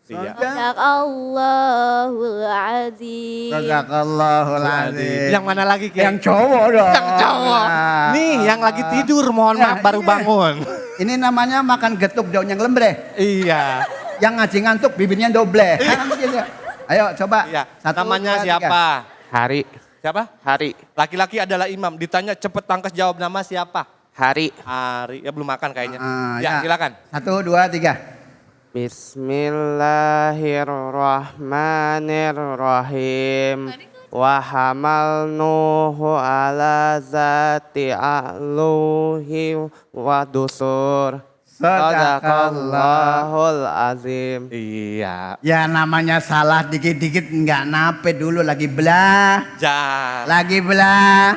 Iya. Sadaqallahul azim. Sadaqallahul azim. Yang mana lagi Ki? Yang cowok dong. Yang cowok. Nah. Nih yang lagi tidur, mohon maaf baru bangun. Ini namanya makan getuk daun yang lembre. Iya. Yang ngaji ngantuk bibirnya doble. Kan gitu. Ayo coba. Iya. Satu, Namanya dua, siapa? Hari. Siapa? Hari. Laki-laki adalah imam. Ditanya cepet tangkas jawab nama siapa? Hari. Ari. Ya belum makan kayaknya. Ya. Silakan. 1, 2, 3. Bismillahirrahmanirrahim. Wa hamalnuhu ala zati aluhi wa dusur. Sadaqallahul azim. Iya. Ya namanya salah dikit-dikit nggak nape dulu lagi belah. Lagi belah.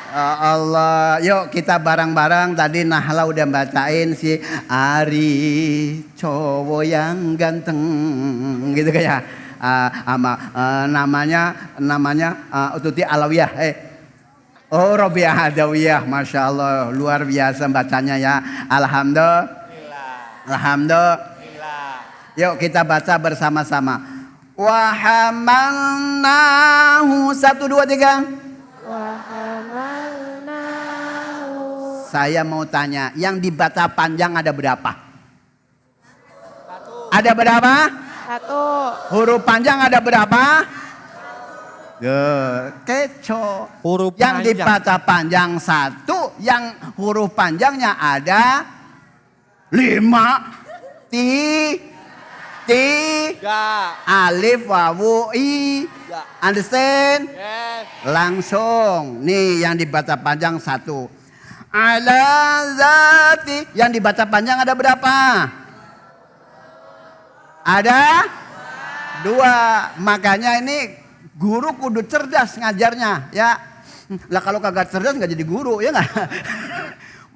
Oh Allah, yuk kita bareng-bareng tadi Nahla udah bacain si Ari cowok yang ganteng gitu kayak namanya Ututi Alawiyah. Oh Robiah Adawiyah, Masya Allah luar biasa bacanya ya. Alhamdulillah. Yuk kita baca bersama-sama. Wa hamalnahu 1, 2, 3. Saya mau tanya, yang dibaca panjang ada berapa? Ada berapa? 1. Huruf panjang ada berapa? Keco. Huruf yang panjang. dibaca panjang 1, yang huruf panjangnya ada 5. Alif, wawu, i. Understand? Yes. Langsung. Nih yang dibaca panjang 1. Ala zati. Yang dibaca panjang ada berapa? Ada 2. Makanya ini guru kudu cerdas ngajarnya ya. Lah kalau kagak cerdas nggak jadi guru ya nggak?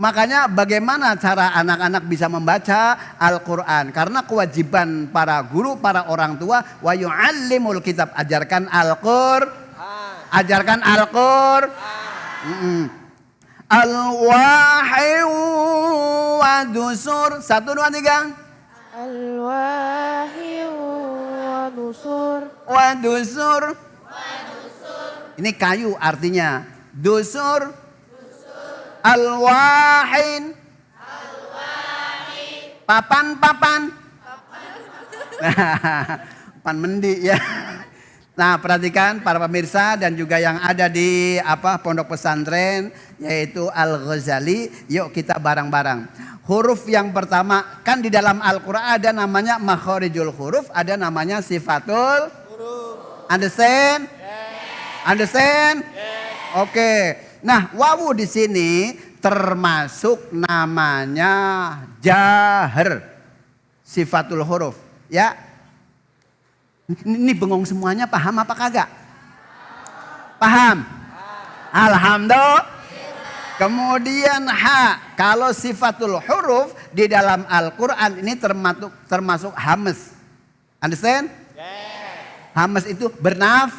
Makanya bagaimana cara anak-anak bisa membaca Al-Quran. Karena kewajiban para guru, para orang tua. Wa yu'allimul kitab. Ajarkan Al-Quran. Ajarkan Al-Quran. Al-wahyu wa dusur. 1, 2, 3. Al-wahyu wa dusur. Wa dusur. Ini kayu artinya. Dusur. Al-wahin. Papan. Pan mendi ya. Nah perhatikan para pemirsa dan juga yang ada di pondok pesantren yaitu Al-Ghazali. Yuk kita bareng-bareng. Huruf yang pertama kan di dalam Al-Quran ada namanya makhorijul huruf, ada namanya sifatul huruf. Understand? Yes. Understand? Yes. Oke. Nah wawu di sini termasuk namanya jahar, sifatul huruf. Ya. Ini bengong semuanya, paham apa kagak? Paham? Alhamdulillah. Kemudian ha, kalau sifatul huruf di dalam Al-Quran ini termasuk hamas. Understand? Yes. Hamas itu bernaf.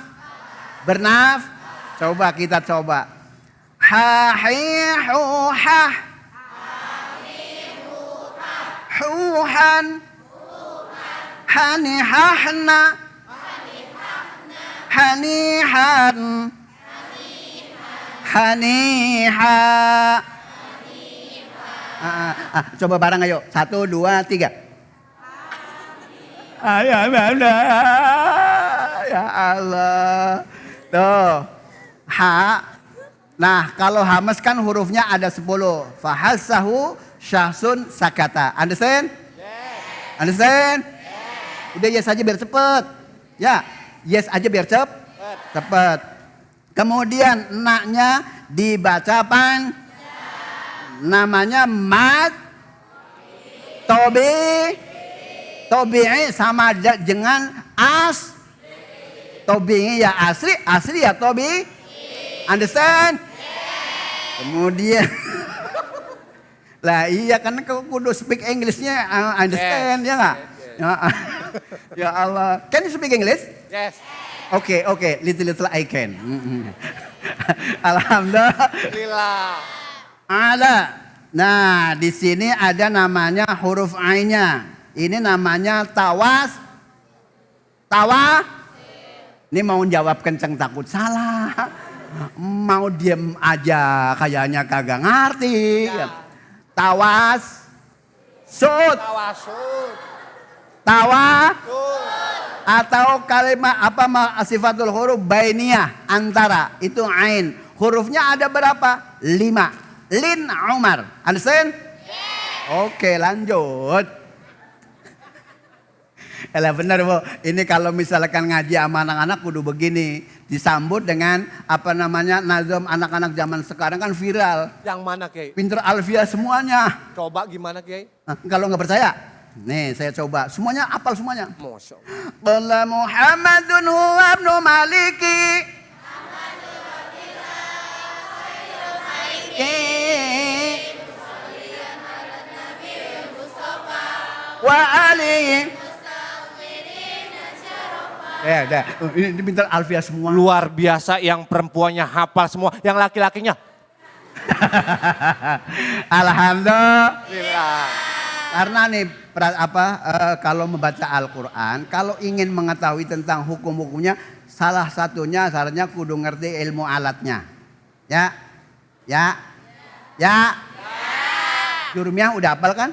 Coba kita coba. Ha, hi, hu, ha. Huhan. Hani, hahna. Hanihan. Haniha. Coba bareng ayo. 1, 2, 3. Ya Allah. Tuh. Ha. Nah kalau hamas kan hurufnya ada 10. Fahassahu syahsun sakata. Understand? Yes. Understand? Yes. Udah yes aja biar cepet. Ya. Yes aja biar cepet. Kemudian naknya dibaca namanya mat tobi Tobi'i sama dengan Tobi'i ya asli, asli ya tobi. Understand? Kemudian lah iya kan kau kudu speak Englishnya understand ya nggak? Ya Allah, can you speak English? Yes. Oke, little I can. Alhamdulillah. Ada. Nah, di sini ada namanya huruf A-nya. Ini namanya tawas. Ini mau jawab kenceng takut salah. Mau diem aja kayaknya kagak ngerti. Tawas. Sud. Atau kalimat apa sifatul huruf bainiyah antara itu ain. Hurufnya ada berapa? 5. Lin Umar. Understand? Oke, lanjut. Elah benar Bu, ini kalau misalkan ngaji sama anak-anak kudu begini. Disambut dengan apa namanya nazam anak-anak zaman sekarang kan viral. Yang mana Kiai? Pinter alfiah semuanya. Coba gimana Kiai? Nah, kalau nggak percaya, nih saya coba. Semuanya apal semuanya. Masya Allah. Qala Muhammadun huwa ibnu Maliki. Wa alihi. Ya, udah. Ini pintar alfiah semua. Luar biasa yang perempuannya hafal semua, yang laki-lakinya. Alhamdulillah. Karena nih kalau membaca Al-Qur'an, kalau ingin mengetahui tentang hukum-hukumnya, salah satunya syaratnya kudu ngerti ilmu alatnya. Ya. Jurumiyah udah hafal kan?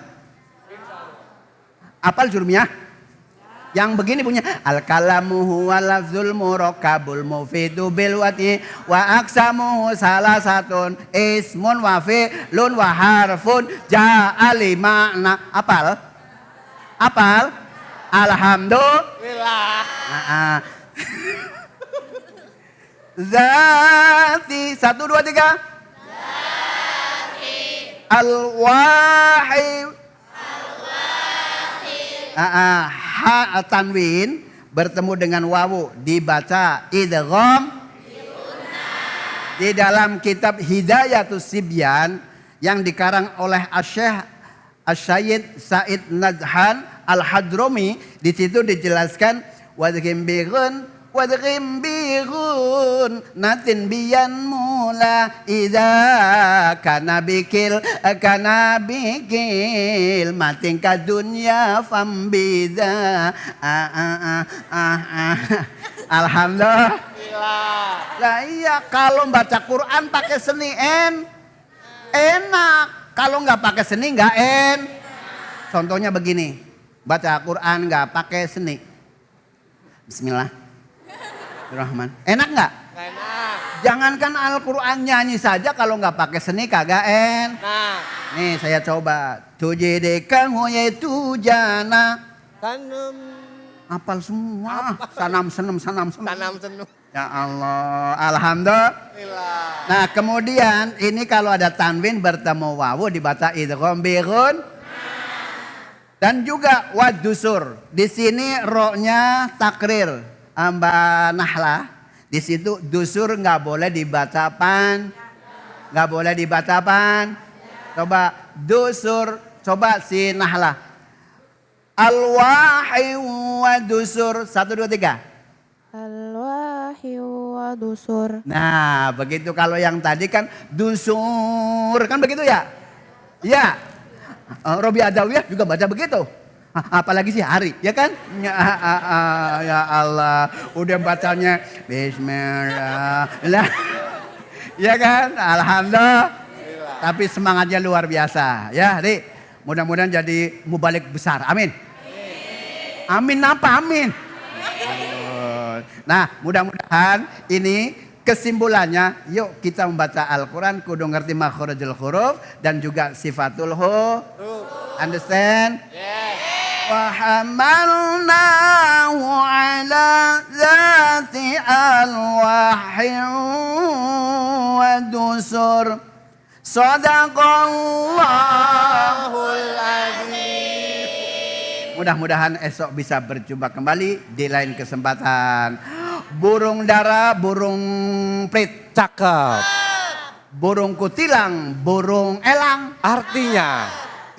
Hafal jurumiyah? Yang begini punya al-kalamu huwa lafzul murakkabul mufidu bil wati wa aqsamuhu salasatun ismun wa fi'lun wa harfun ja'a li ma'na. Apal? Alhamdulillah. Zati 1 2 3 Zati al-wahid ha tanwin bertemu dengan wawu dibaca idgham di dalam kitab Hidayatus Sibyan yang dikarang oleh Asy-Syaikh Asy-Syaikh Said Nadhan Al-Hadrami. Di situ dijelaskan wadghim natin biyan mula idza kana bikil mating ka dunya fambiza. Alhamdulillah. Lah iya kalau baca Quran pakai seni enak. Kalau nggak pakai seni nggak Contohnya begini, baca Quran nggak pakai seni. Bismillah. Rahman. Enak nggak? Enak. Jangankan Al-Quran nyanyi saja kalau nggak pakai seni kagak Nah. Nih saya coba. Tujidekang hoyetu jana. Tanam. Apal semua. Sanam senum. Tanam senum. Ya Allah. Alhamdulillah. Nah kemudian ini kalau ada tanwin bertemu wawu dibaca idgham bighun. Dan juga wadusur. Di sini ro-nya takrir. Mbak Nahla, di situ dusur nggak boleh dibaca pan, Coba dusur, coba si Nahla. Al-wahi wa dusur 1 2 3. Al-wahi wa dusur. Nah, begitu kalau yang tadi kan dusur, kan begitu ya? Ya. Robi Adawiyah juga baca begitu. Apalagi sih hari, ya kan? Ya Allah, udah bacanya Bismillah. Ya kan? Alhamdulillah. Tapi semangatnya luar biasa. Ya, Ri. Mudah-mudahan jadi mubalik besar. Amin. Amin apa? Amin. Nah, mudah-mudahan ini kesimpulannya, yuk kita membaca Al-Quran kudu ngerti makhrajul huruf dan juga sifatul huruf. Understand? Yes. وحملناه على ذات ألواح ودسر صدق الله العظيم Mudah-mudahan esok bisa berjumpa kembali di lain kesempatan. Burung dara, burung prit. Cakep. Burung kutilang, burung elang. Artinya?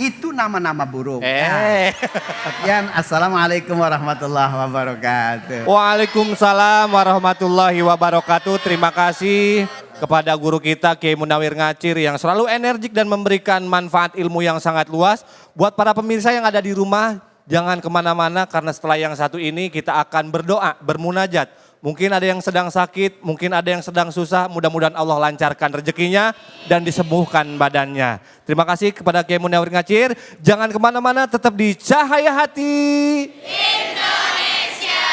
Itu nama-nama burung. Sekian, assalamualaikum warahmatullahi wabarakatuh. Waalaikumsalam warahmatullahi wabarakatuh. Terima kasih kepada guru kita Kiai Munawir Ngacir yang selalu energik dan memberikan manfaat ilmu yang sangat luas. Buat para pemirsa yang ada di rumah, jangan kemana-mana karena setelah yang satu ini kita akan berdoa, bermunajat. Mungkin ada yang sedang sakit, mungkin ada yang sedang susah, mudah-mudahan Allah lancarkan rezekinya dan disembuhkan badannya. Terima kasih kepada Kiai Munawir Ngacir. Jangan kemana-mana, tetap di Cahaya Hati Indonesia.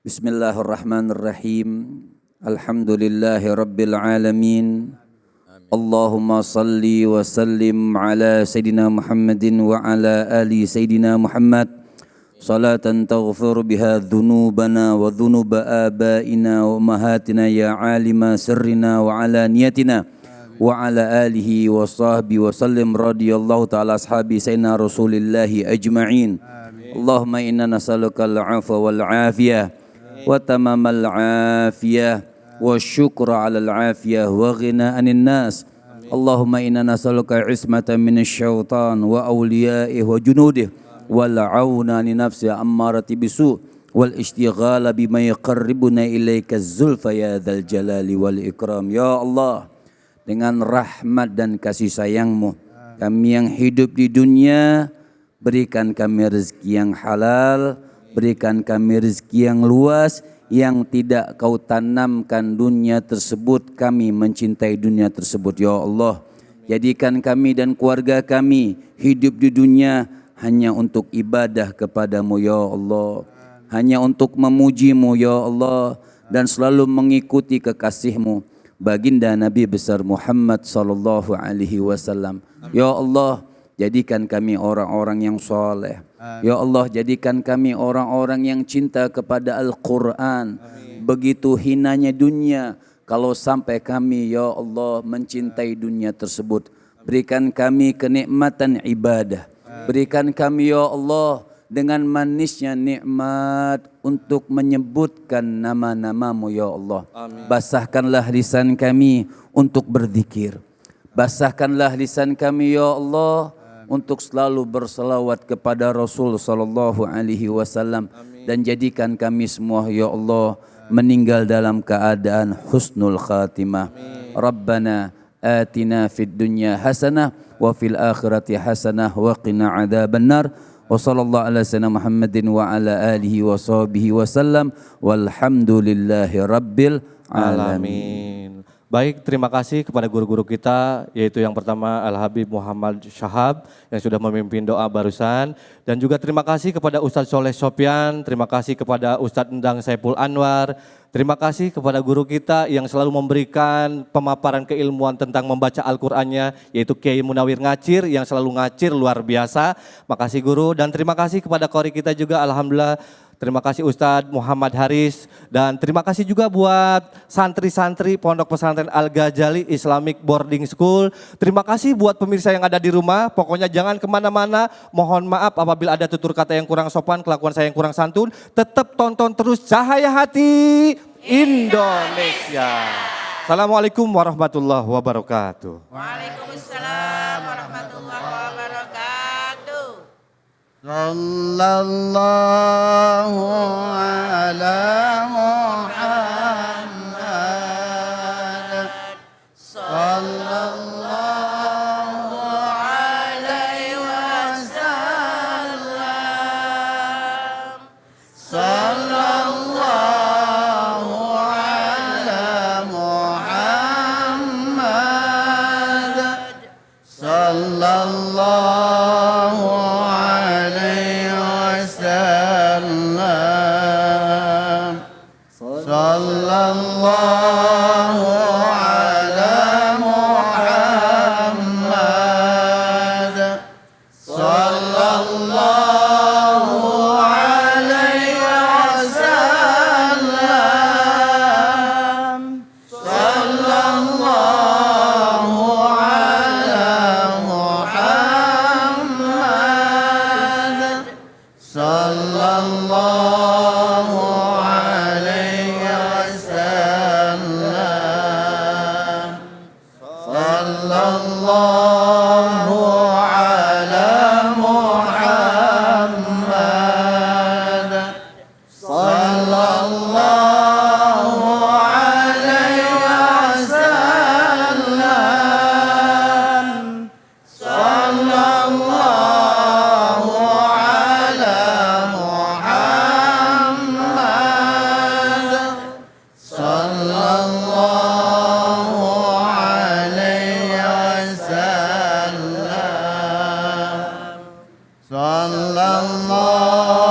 Bismillahirrahmanirrahim. Alhamdulillahi rabbil alamin. Allahumma salli wa sallim ala Sayyidina Muhammadin wa ala ali Sayyidina Muhammad. Salatan taghfir biha dhunubana wa dhunuba abaina wa ummahatina ya alima sirrina wa ala niyatina. Wa ala alihi wa sahbihi wa sallim radiyallahu ta'ala ashabi Sayyidina Rasulillahi ajma'in. Allahumma inna nas'aluka al-'afwa wal-'afiyah wa tamamal afiyah wa syukra ala al-afiyah wa ghina anin nas. Allahumma inna nas'aluka ismatan minasy syaitan wa awliya'ihi wa junudih wal auna li nafsi ammarati bisu wal istighala bima yaqarribuna ilaika zulfa ya dzal jalali wal ikram. Ya Allah, dengan rahmat dan kasih sayang-Mu, kami yang hidup di dunia, berikan kami rezeki yang halal, berikan kami rezeki yang luas, yang tidak Kau tanamkan dunia tersebut, kami mencintai dunia tersebut. Ya Allah, jadikan kami dan keluarga kami hidup di dunia hanya untuk ibadah kepadamu ya Allah, hanya untuk memujimu ya Allah, dan selalu mengikuti kekasihmu baginda Nabi besar Muhammad sallallahu alaihi wasallam. Ya Allah, jadikan kami orang-orang yang soleh. Ya Allah, jadikan kami orang-orang yang cinta kepada Al-Quran. Begitu hinanya dunia kalau sampai kami ya Allah mencintai dunia tersebut. Berikan kami kenikmatan ibadah. Berikan kami ya Allah dengan manisnya nikmat untuk menyebutkan nama-Namamu ya Allah. Basahkanlah lisan kami untuk berzikir. Basahkanlah lisan kami ya Allah untuk selalu berselawat kepada Rasul sallallahu alaihi wasallam, dan jadikan kami semua ya Allah meninggal dalam keadaan husnul khatimah. Rabbana atina fid dunya hasanah wa fil akhirati hasanah wa qina adzabannar. Wa sallallahu ala sayyidina Muhammadin wa ala alihi wa sahbihi wasallam walhamdulillahi rabbil alamin. Baik, terima kasih kepada guru-guru kita, yaitu yang pertama Al-Habib Muhammad Syahab yang sudah memimpin doa barusan. Dan juga terima kasih kepada Ustadz Soleh Sopyan, terima kasih kepada Ustadz Endang Saipul Anwar, terima kasih kepada guru kita yang selalu memberikan pemaparan keilmuan tentang membaca Al-Qur'annya, yaitu Kiai Munawir Ngacir yang selalu ngacir luar biasa. Makasih guru, dan terima kasih kepada qori kita juga, alhamdulillah. Terima kasih Ustadz Muhammad Haris, dan terima kasih juga buat santri-santri Pondok Pesantren Al-Ghazali Islamic Boarding School. Terima kasih buat pemirsa yang ada di rumah, pokoknya jangan kemana-mana. Mohon maaf apabila ada tutur kata yang kurang sopan, kelakuan saya yang kurang santun. Tetap tonton terus Cahaya Hati Indonesia. Assalamualaikum warahmatullahi wabarakatuh. Waalaikumsalam warahmatullahi wabarakatuh. Sallallahu ala Muhammad. Sallallahu alaihi wasallam. Sallallahu ala Muhammad. Sallallahu alaihi wasallam. sallallahu ala Muhammad sallallahu alaihi wasallam sallallahu ala Muhammad sallallahu alaihi wasallam sallallahu